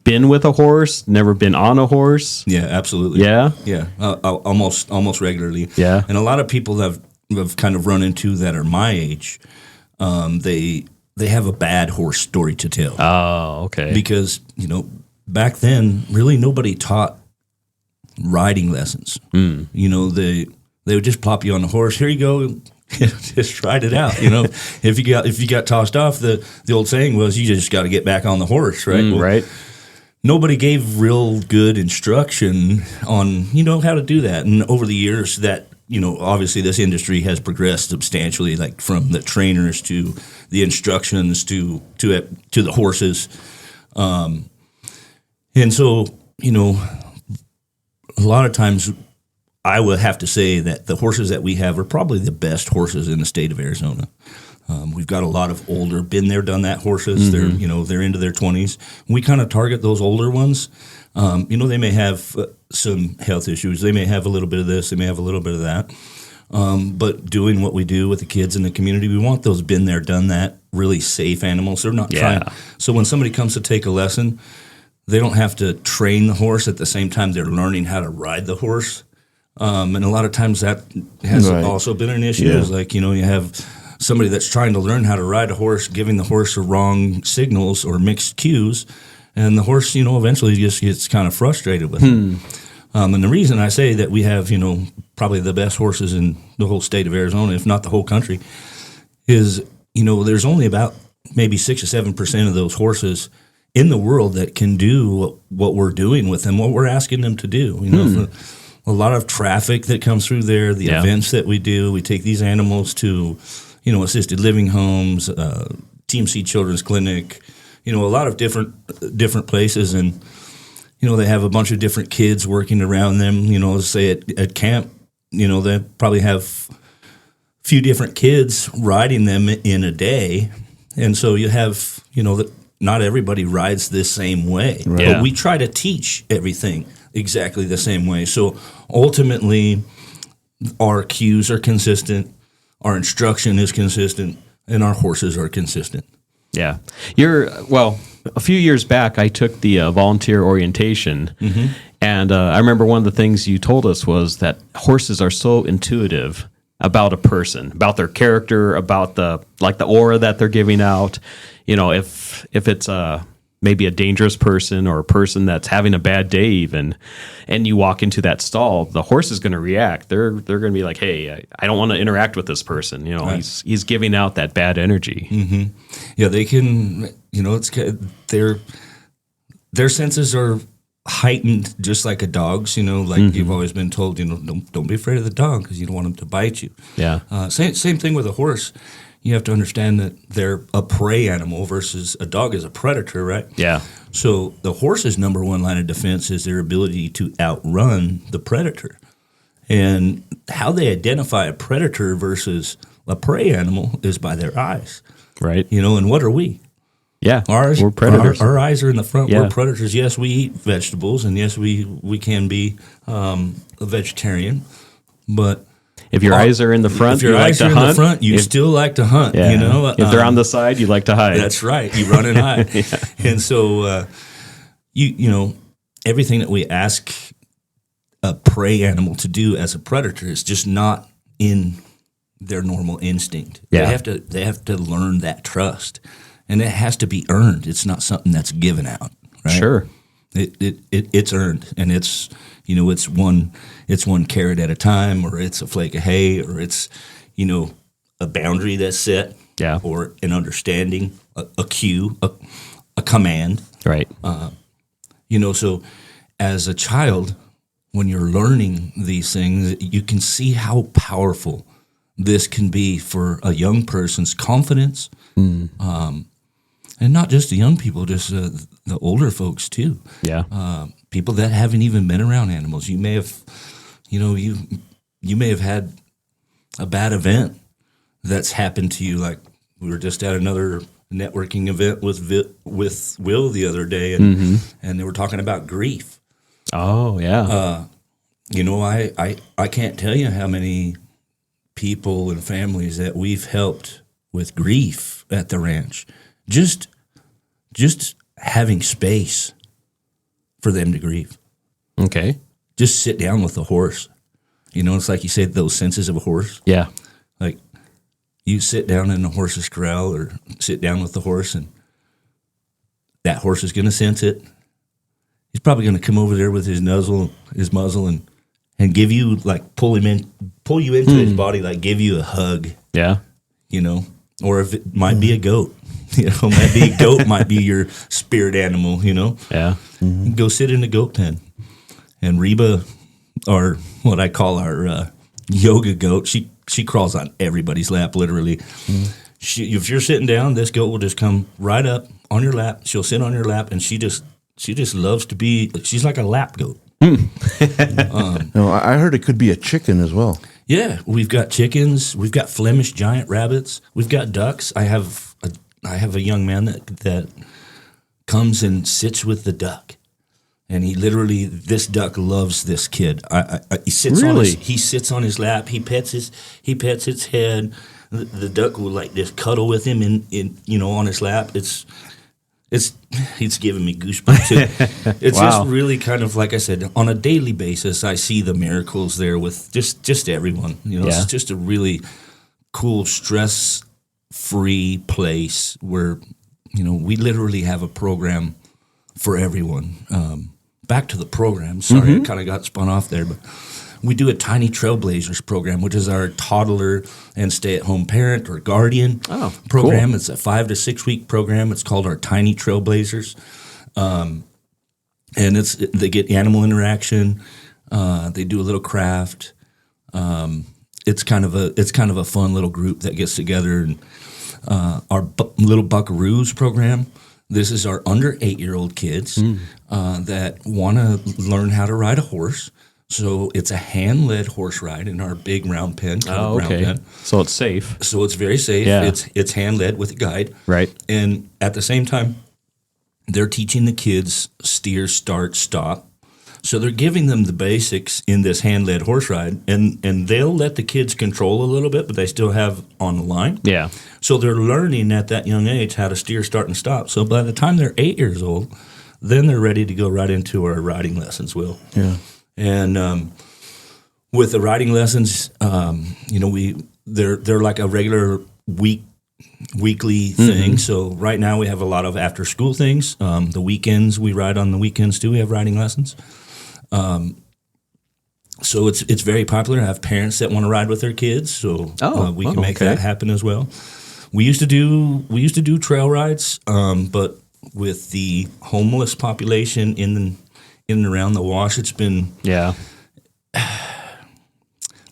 been with a horse, never been on a horse? Yeah, absolutely. Yeah, almost regularly. Yeah. And a lot of people that I've kind of run into that are my age, they have a bad horse story to tell. Oh, okay. Because, back then, really nobody taught riding lessons. They would just plop you on the horse. Here you go. Just ride it out. If you got tossed off, the old saying was, you just got to get back on the horse, right? Right. Nobody gave real good instruction on, how to do that. And over the years that, obviously this industry has progressed substantially, like from the trainers to the instructions to the horses. And so, a lot of times I would have to say that the horses that we have are probably the best horses in the state of Arizona. We've got a lot of older, been there, done that horses. They're into their 20s. We kind of target those older ones. They may have some health issues. They may have a little bit of this. They may have a little bit of that. But doing what we do with the kids in the community, we want those been there, done that, really safe animals. They're not trying. So when somebody comes to take a lesson, they don't have to train the horse at the same time they're learning how to ride the horse. And a lot of times that has also been an issue. Is like, you have somebody that's trying to learn how to ride a horse, giving the horse the wrong signals or mixed cues, and the horse, eventually just gets kind of frustrated with it. And the reason I say that we have, probably the best horses in the whole state of Arizona, if not the whole country, is, there's only about maybe 6 or 7% of those horses in the world that can do what we're doing with them, what we're asking them to do. A lot of traffic that comes through there, the events that we do. We take these animals to, assisted living homes, TMC Children's Clinic, a lot of different places. And, they have a bunch of different kids working around them. Say at camp, they probably have a few different kids riding them in a day. And so you have, that not everybody rides the same way. Right. But we try to teach everything exactly the same way. So ultimately, our cues are consistent, our instruction is consistent, and our horses are consistent. Yeah. A few years back, I took the volunteer orientation, and I remember one of the things you told us was that horses are so intuitive about a person, about their character, about the aura that they're giving out. If it's maybe a dangerous person or a person that's having a bad day even, and you walk into that stall, the horse is going to react. They're going to be like, hey, I don't want to interact with this person. He's giving out that bad energy. Yeah, they can. It's their senses are heightened, just like a dog's. Like you've always been told. Don't be afraid of the dog because you don't want him to bite you. Yeah. Same thing with a horse. You have to understand that they're a prey animal versus a dog is a predator, right? Yeah. So the horse's number one line of defense is their ability to outrun the predator. And how they identify a predator versus a prey animal is by their eyes. Right. And what are we? Yeah. We're predators. Our eyes are in the front. Yeah. We're predators. Yes, we eat vegetables, and yes, we can be a vegetarian. But if your eyes are in the front, if your you eyes like are to in hunt. the front, you still like to hunt. Yeah. If they're on the side, you like to hide. That's right. You run and hide. And so, everything that we ask a prey animal to do as a predator is just not in their normal instinct. Yeah. They have to learn that trust, and it has to be earned. It's not something that's given out. Right? Sure. It's earned, and it's one carrot at a time, or it's a flake of hay, or it's a boundary that's set, Yeah. or an understanding, a cue, a command. Right. So as a child, when you're learning these things, you can see how powerful this can be for a young person's confidence, and not just the young people, just the older folks too. Yeah. People that haven't even been around animals. You may have, you may have had a bad event that's happened to you. Like we were just at another networking event with Will the other day, and they were talking about grief. Oh, yeah. I can't tell you how many people and families that we've helped with grief at the ranch. Just having space for them to grieve. Okay. Just sit down with the horse. It's like you say, those senses of a horse. Yeah. Like you sit down in the horse's corral or sit down with the horse, and that horse is going to sense it. He's probably going to come over there with his muzzle, and give you, like, pull you into his body, like give you a hug. Yeah. Or if it might be a goat, might be a goat, might be your spirit animal, Yeah. Go sit in the goat pen. And Reba, or what I call our yoga goat, she crawls on everybody's lap, literally. If you're sitting down, this goat will just come right up on your lap. She'll sit on your lap, and she just loves to be. She's like a lap goat. I heard it could be a chicken as well. Yeah, we've got chickens. We've got Flemish giant rabbits. We've got ducks. I have a young man that comes and sits with the duck, and this duck loves this kid. He sits on his lap. He pets its head. The duck will like just cuddle with him on his lap. It's giving me goosebumps too. It's Wow. just really kind of, like I said, on a daily basis, I see the miracles there with just everyone. Yeah. It's just a really cool, stress-free place where, we literally have a program for everyone. Back to the program. Sorry, I kind of got spun off there, but we do a Tiny Trailblazers program, which is our toddler and stay-at-home parent or guardian program. Cool. It's a 5 to 6 week program. It's called our Tiny Trailblazers, and they get animal interaction. They do a little craft. It's kind of a fun little group that gets together. And our little Buckaroos program. This is our under 8-year-old kids that want to learn how to ride a horse. So it's a hand-led horse ride in our big round pen. Oh, okay. Round pen. So it's safe. So it's very safe. Yeah. It's hand-led with a guide. Right. And at the same time, they're teaching the kids steer, start, stop. So they're giving them the basics in this hand-led horse ride, and they'll let the kids control a little bit, but they still have on the line. Yeah. So they're learning at that young age how to steer, start, and stop. So by the time they're 8 years old, then they're ready to go right into our riding lessons, Will. Yeah. And with the riding lessons, they're like a regular weekly thing. So right now we have a lot of after school things. The weekends we ride on the weekends too. We have riding lessons. So it's very popular. I have parents that want to ride with their kids, so we can make that happen as well. We used to do trail rides, but with the homeless population in and around the wash, it's been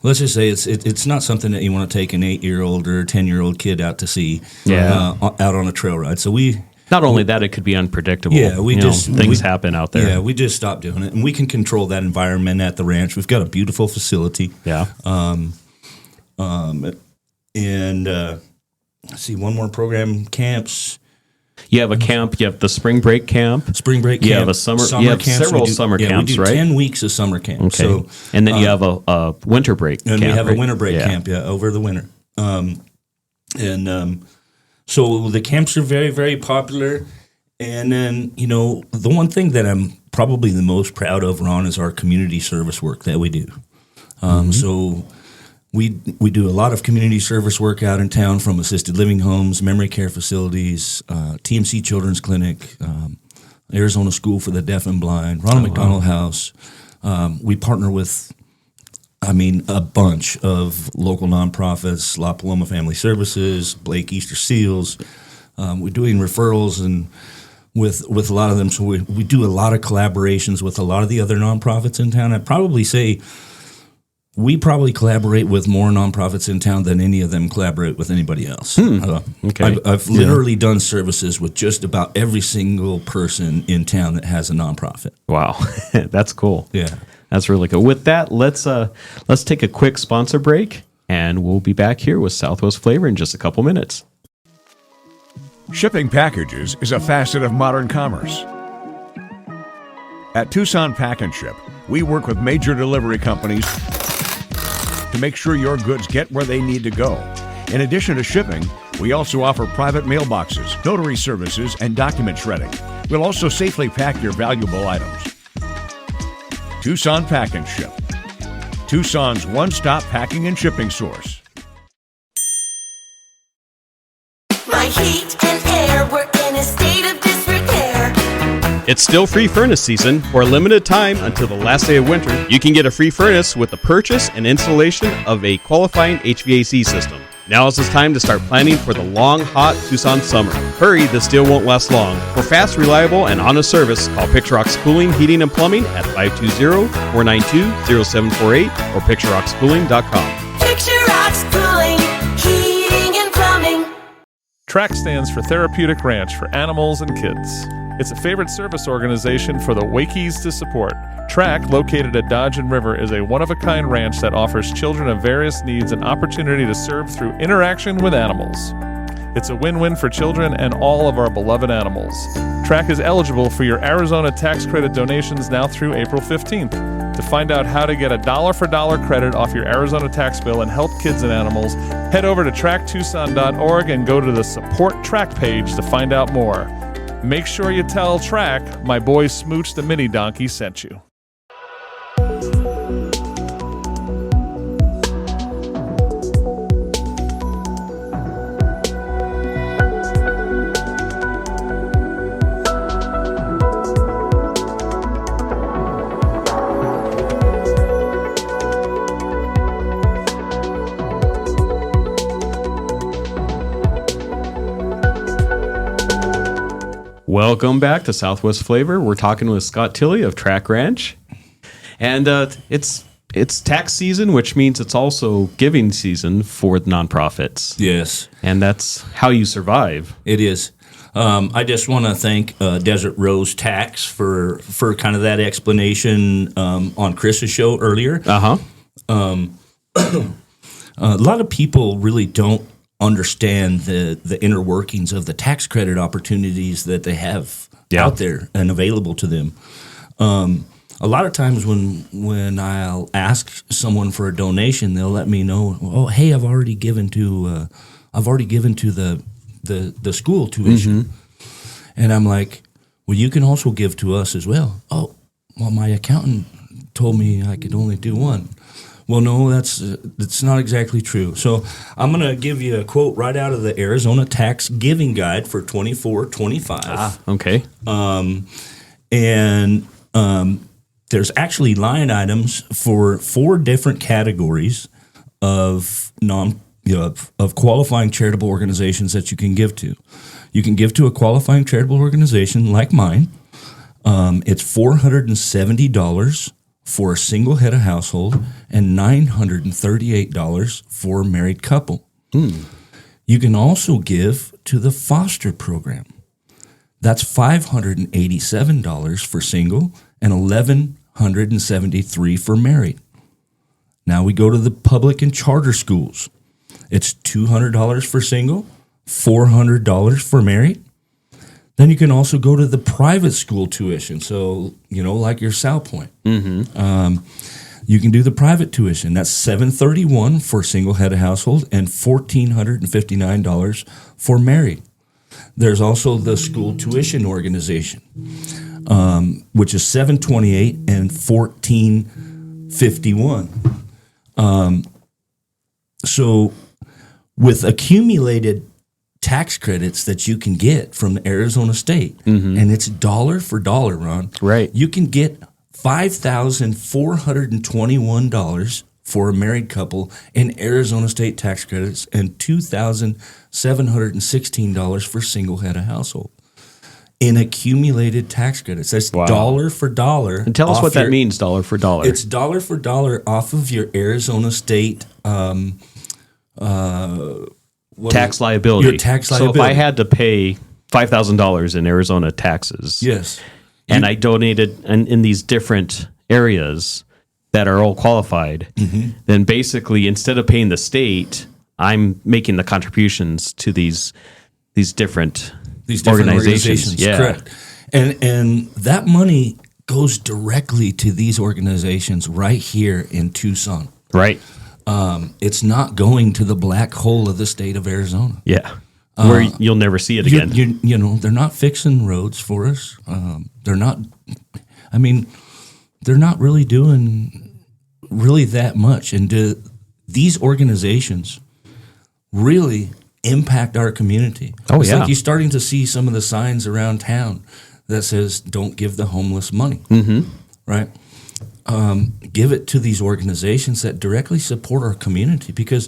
let's just say it's not something that you want to take an 8-year-old or 10-year-old kid out to see out on a trail ride. So not only that, it could be unpredictable. Yeah, things happen out there. Yeah, we just stopped doing it, and we can control that environment at the ranch. We've got a beautiful facility. Yeah. Let's see, one more program, camps. You have a camp. You have the spring break camp. Spring break camp. You have a summer. You have camps. several summer camps, we do right? 10 weeks of summer camp. Okay. So, and then you have a winter break and camp, we have right? a winter break camp, over the winter. So the camps are very, very popular. And then, the one thing that I'm probably the most proud of, Ron, is our community service work that we do. So we do a lot of community service work out in town, from assisted living homes, memory care facilities, TMC Children's Clinic, Arizona School for the Deaf and Blind, Ronald McDonald House. We partner with, a bunch of local nonprofits, La Paloma Family Services, Blake Easter Seals. We're doing referrals and with a lot of them. So we do a lot of collaborations with a lot of the other nonprofits in town. I'd probably say we probably collaborate with more nonprofits in town than any of them collaborate with anybody else. Okay. I've literally done services with just about every single person in town that has a nonprofit. Wow, that's cool. Yeah, that's really cool. With that, let's take a quick sponsor break, and we'll be back here with Southwest Flavor in just a couple minutes. Shipping packages is a facet of modern commerce. At Tucson Pack and Ship, we work with major delivery companies to make sure your goods get where they need to go. In addition to shipping, we also offer private mailboxes, notary services, and document shredding. We'll also safely pack your valuable items. Tucson Pack and Ship, Tucson's one-stop packing and shipping source. My heat and air were in a state of disrepair. It's still free furnace season. For a limited time until the last day of winter, you can get a free furnace with the purchase and installation of a qualifying HVAC system. Now is the time to start planning for the long, hot Tucson summer. Hurry, this deal won't last long. For fast, reliable, and honest service, call Picturox Cooling, Heating, and Plumbing at 520-492-0748 or picturoxcooling.com. Picture Rocks Cooling, Heating and Plumbing. TRAK stands for Therapeutic Ranch for Animals and Kids. It's a favorite service organization for the Wakeys to support. TRAK, located at Dodge and River, is a one-of-a-kind ranch that offers children of various needs an opportunity to serve through interaction with animals. It's a win-win for children and all of our beloved animals. TRAK is eligible for your Arizona tax credit donations now through April 15th. To find out how to get a dollar-for-dollar credit off your Arizona tax bill and help kids and animals, head over to TRAKTucson.org and go to the Support TRAK page to find out more. Make sure you tell TRAK my boy Smooch the Mini Donkey sent you. Welcome back to Southwest Flavor. We're talking with Scott Tilley of TRAK Ranch, and it's tax season, which means it's also giving season for the nonprofits. Yes, and that's how you survive. It is. I just want to thank Desert Rose Tax for kind of that explanation on Chris's show earlier. A lot of people really don't understand the inner workings of the tax credit opportunities that they have out there and available to them. A lot of times when I'll ask someone for a donation, they'll let me know, "Oh, hey, I've already given to the school tuition," and I'm like, "Well, you can also give to us as well." "Oh, well, my accountant told me I could only do one." Well, no, that's not exactly true. So I'm going to give you a quote right out of the Arizona Tax Giving Guide for 24-25. Okay. There's actually line items for 4 different categories of of qualifying charitable organizations that you can give to. You can give to a qualifying charitable organization like mine. It's $470 for a single head of household and $938 for a married couple. You can also give to the foster program. That's $587 for single and $1,173 for married. Now we go to the public and charter schools. It's $200 for single, $400 for married. Then you can also go to the private school tuition. So, like your South Point. You can do the private tuition. That's $731 for a single head of household and $1,459 for married. There's also the school tuition organization, which is $728 and $1,451. So with accumulated tax credits that you can get from the Arizona state, and it's dollar for dollar, Ron. Right. You can get $5,421 for a married couple in Arizona state tax credits and $2,716 for single head of household in accumulated tax credits. That's dollar for dollar. And tell us what that means, dollar for dollar. It's dollar for dollar off of your Arizona state tax liability. Your tax liability. So if I had to pay $5,000 in Arizona taxes, yes, and I donated in these different areas that are all qualified, then basically instead of paying the state, I'm making the contributions to these different organizations. Yeah. Correct. And that money goes directly to these organizations right here in Tucson. Right. It's not going to the black hole of the state of Arizona. Yeah. Where you'll never see it again. They're not fixing roads for us. They're not really doing that much. And these organizations really impact our community. It's like you're starting to see some of the signs around town that says, don't give the homeless money. Right? Give it to these organizations that directly support our community, because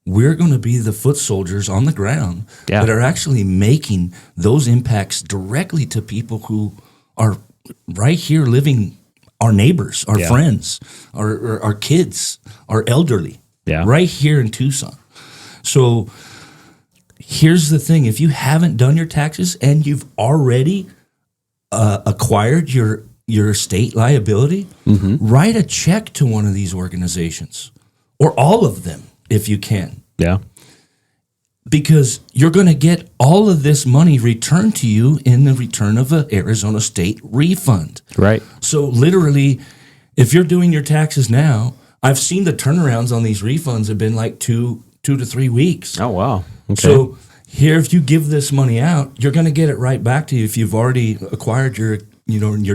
we're going to be the foot soldiers on the ground that are actually making those impacts directly to people who are right here living, our neighbors, our friends, our kids, our elderly, right here in Tucson. So here's the thing. If you haven't done your taxes and you've already acquired your state liability, write a check to one of these organizations, or all of them if you can. Yeah. Because you're going to get all of this money returned to you in the return of an Arizona state refund. Right. So literally, if you're doing your taxes now, I've seen the turnarounds on these refunds have been like 2 to 3 weeks. Oh, wow. Okay. So here, if you give this money out, you're going to get it right back to you. If you've already acquired your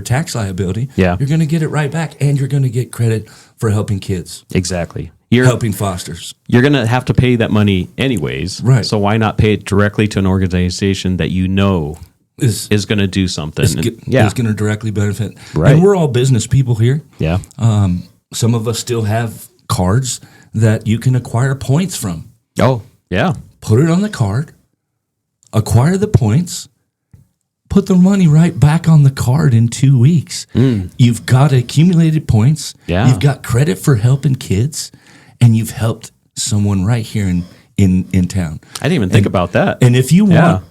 tax liability, you're going to get it right back, and you're going to get credit for helping kids. Exactly. You're helping fosters. You're going to have to pay that money anyways. Right. So why not pay it directly to an organization that you know is going to do something? Is going to directly benefit. Right. And we're all business people here. Yeah. Some of us still have cards that you can acquire points from. Oh, yeah. Put it on the card, acquire the points, put the money right back on the card in 2 weeks. You've got accumulated points. Yeah. You've got credit for helping kids, and you've helped someone right here in town. I didn't even think about that. And if you want, I'll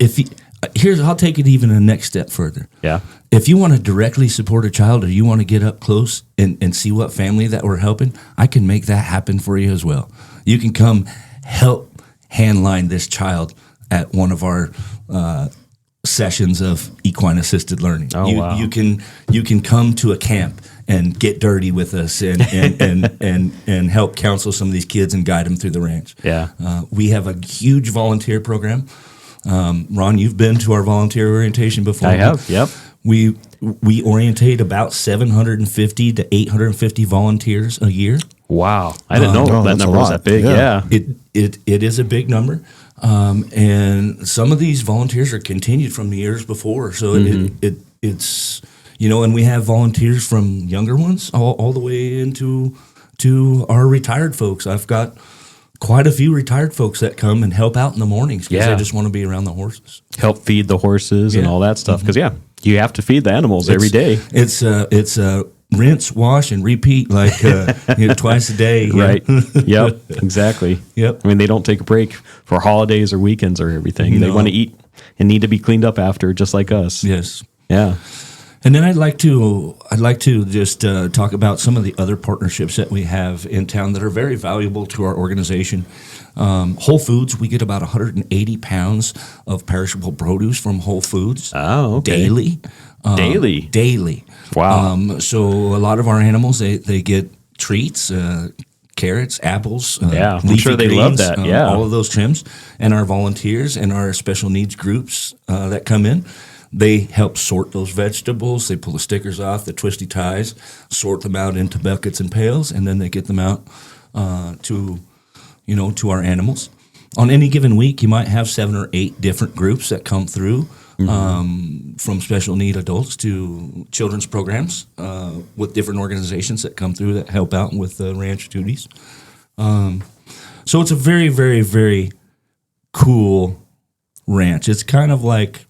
take it even a next step further. Yeah. If you want to directly support a child, or you want to get up close and see what family that we're helping, I can make that happen for you as well. You can come help handline this child at one of our sessions of equine assisted learning. Oh, wow. You can come to a camp and get dirty with us and help counsel some of these kids and guide them through the ranch. Yeah. We have a huge volunteer program. Ron, you've been to our volunteer orientation before. I have. Yep. We orientate about 750 to 850 volunteers a year. Wow. I didn't know that number was that big. Yeah. It is a big number. And some of these volunteers are continued from the years before. So it's, and we have volunteers from younger ones all the way into our retired folks. I've got quite a few retired folks that come and help out in the mornings because Yeah. they just want to be around the horses. Help feed the horses and Yeah. all that stuff. Because, you have to feed the animals every day. It's rinse, wash, and repeat like twice a day. you know? Right. Yep. Exactly. Yep. I mean, they don't take a break for holidays or weekends or everything. They No. want to eat and need to be cleaned up after, just like us. Yes. Yeah. And then I'd like to just talk about some of the other partnerships that we have in town that are very valuable to our organization. Whole Foods, we get about 180 pounds of perishable produce from Whole Foods Oh, okay. daily. Daily. Wow. So a lot of our animals, they get treats, carrots, apples. Yeah, I'm leafy sure they love that, yeah. all of those trims. And our volunteers and our special needs groups that come in, they help sort those vegetables. They pull the stickers off, the twisty ties, sort them out into buckets and pails, and then they get them out to our animals. On any given week, you might have 7 or 8 different groups that come through, from special need adults to children's programs with different organizations that come through that help out with the ranch duties. So it's a very, very, very cool ranch. It's kind of like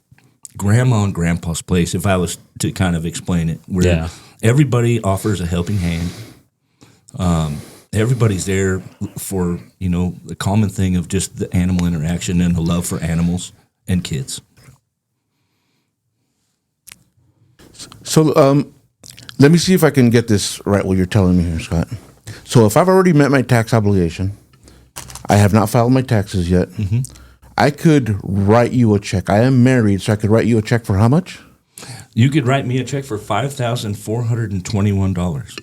Grandma and Grandpa's place, if I was to kind of explain it, where everybody offers a helping hand. Everybody's there for, the common thing of just the animal interaction and the love for animals and kids. So let me see if I can get this right, what you're telling me here, Scott. So if I've already met my tax obligation, I have not filed my taxes yet, I could write you a check. I am married, so I could write you a check for how much? You could write me a check for $5,421.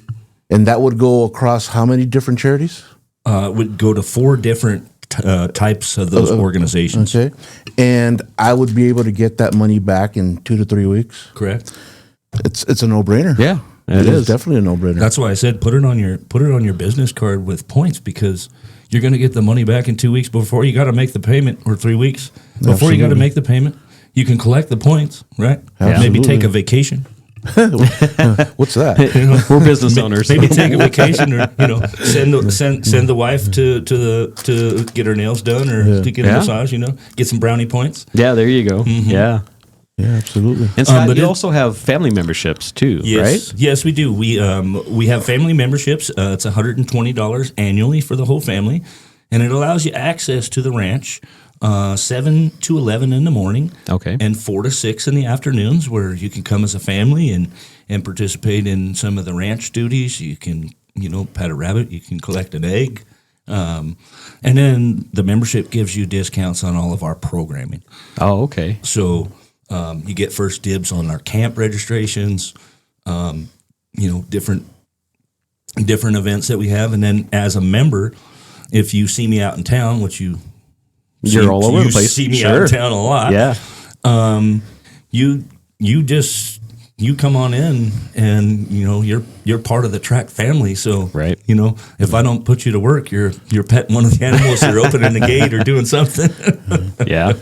And that would go across how many different charities? Would go to 4 different types of those organizations. Okay. And I would be able to get that money back in 2 to 3 weeks? Correct. It's a no-brainer. Yeah, it is definitely a no-brainer. That's why I said put it on your business card with points, because you're going to get the money back in 2 weeks before you got to make the payment, or 3 weeks before you got to make the payment. You can collect the points, right? Absolutely. Maybe take a vacation. What's that? We're business owners. Maybe take a vacation, or send the wife to get her nails done, or to get a massage. Get some brownie points. Yeah, there you go. Yeah. Yeah, absolutely. And Scott, you also have family memberships too, right? Yes, we do. We have family memberships. It's $120 annually for the whole family, and it allows you access to the ranch 7 to 11 in the morning, and 4 to 6 in the afternoons, where you can come as a family and participate in some of the ranch duties. You can pet a rabbit, you can collect an egg, and then the membership gives you discounts on all of our programming. Oh, okay. So you get first dibs on our camp registrations, different events that we have. And then as a member, if you see me out in town, which you're all over the place. See me out in town a lot. Yeah. You come on in, and you're part of the TRAK family. So right. If I don't put you to work, you're petting one of the animals, or opening the gate, or doing something. Yeah.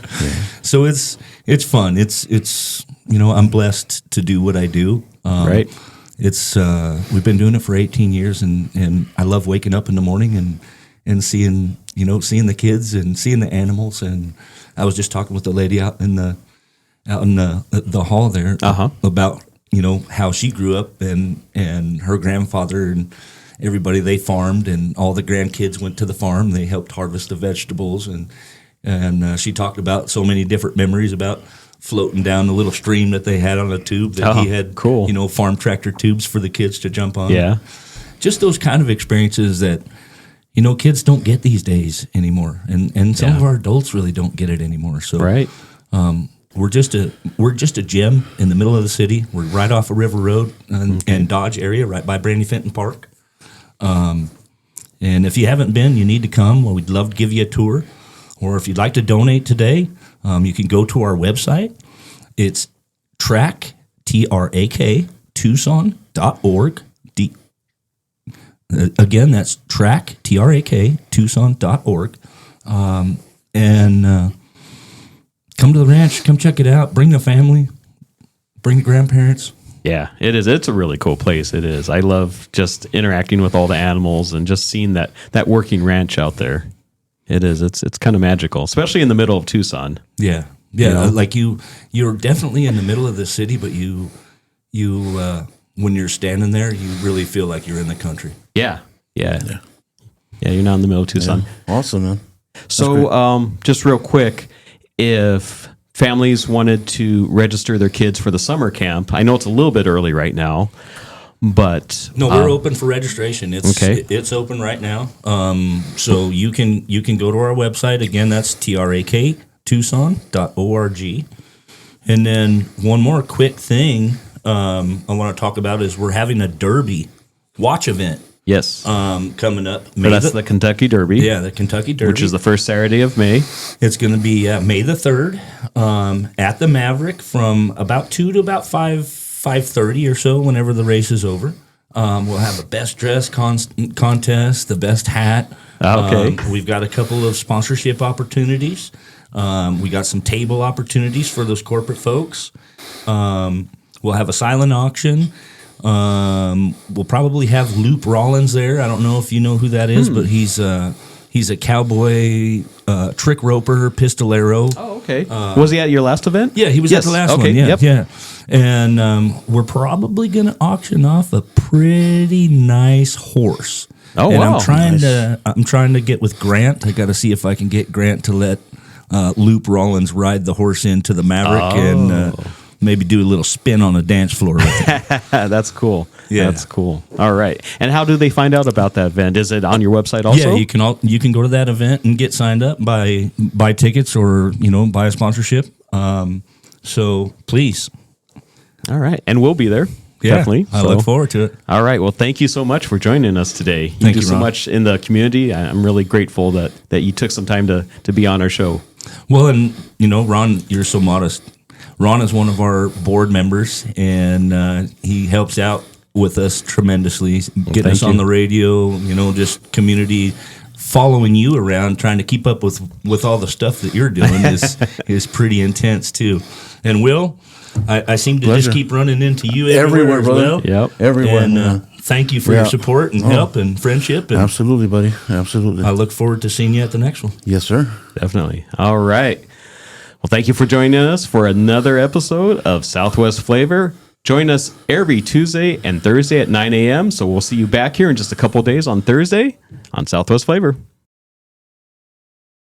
So it's fun. It's I'm blessed to do what I do. Right. It's we've been doing it for 18 years, and I love waking up in the morning and seeing the kids and seeing the animals. And I was just talking with the lady out in the hall there about how she grew up, and her grandfather and everybody, they farmed, and all the grandkids went to the farm. They helped harvest the vegetables, and she talked about so many different memories about floating down the little stream that they had on a tube that he had, farm tractor tubes for the kids to jump on. Yeah. Just those kind of experiences that, kids don't get these days anymore. And some of our adults really don't get it anymore. So right. We're just a gym in the middle of the city. We're right off of River Road and Dodge area, right by Brandy Fenton Park. And if you haven't been, you need to come. Well, we'd love to give you a tour. Or if you'd like to donate today, you can go to our website. It's TRAK, TRAK, Tucson.org. Again, that's TRAK, TRAK, Tucson.org. And come to the ranch, come check it out, bring the family, bring the grandparents. Yeah, it is. It's a really cool place. It is. I love just interacting with all the animals and just seeing that working ranch out there. It is. It's kind of magical, especially in the middle of Tucson. Yeah. Like you're definitely in the middle of the city, but you when you're standing there, you really feel like you're in the country. Yeah. You're not in the middle of Tucson. Yeah. Awesome, man. So, just real quick, if families wanted to register their kids for the summer camp, I know it's a little bit early right now, but no, we're open for registration. It's okay. It's open right now. So you can go to our website again. That's TRAK Tucson.org. And then one more quick thing I want to talk about is we're having a Derby watch event. Yes. Coming up. So that's the Kentucky Derby. Yeah, the Kentucky Derby. Which is the first Saturday of May. It's going to be May the 3rd at the Maverick from about 2 to about 5:30 or so whenever the race is over. We'll have a best dress contest, the best hat. Okay. We've got a couple of sponsorship opportunities. We got some table opportunities for those corporate folks. We'll have a silent auction. We'll probably have Luke Rollins there. I don't know if you know who that is, but he's a cowboy, trick roper, pistolero. Oh, okay. Was he at your last event? Yeah, he was at the last one. Yeah, Yep. yeah. And we're probably going to auction off a pretty nice horse. Oh, and wow. I'm trying to get with Grant. I got to see if I can get Grant to let Luke Rollins ride the horse into the Maverick and maybe do a little spin on the dance floor with it. That's cool. Yeah. That's cool. All right. And how do they find out about that event? Is it on your website also? Yeah, you can go to that event and get signed up, buy tickets, or buy a sponsorship. So please. All right. And we'll be there. Yeah, Definitely. I look forward to it. All right. Well, thank you so much for joining us today. Thank do you, so Ron. much in the community. I'm really grateful that you took some time to be on our show. Well, and Ron, you're so modest. Ron is one of our board members, and he helps out with us tremendously, getting us on the radio, just community, following you around, trying to keep up with all the stuff that you're doing is pretty intense, too. And Will, I seem to just keep running into you everywhere as well. Yep. Everywhere. And thank you for your support and help and friendship. And Absolutely, buddy. Absolutely. I look forward to seeing you at the next one. Yes, sir. Definitely. All right. Well, thank you for joining us for another episode of Southwest Flavor. Join us every Tuesday and Thursday at 9 a.m. So we'll see you back here in just a couple of days on Thursday on Southwest Flavor.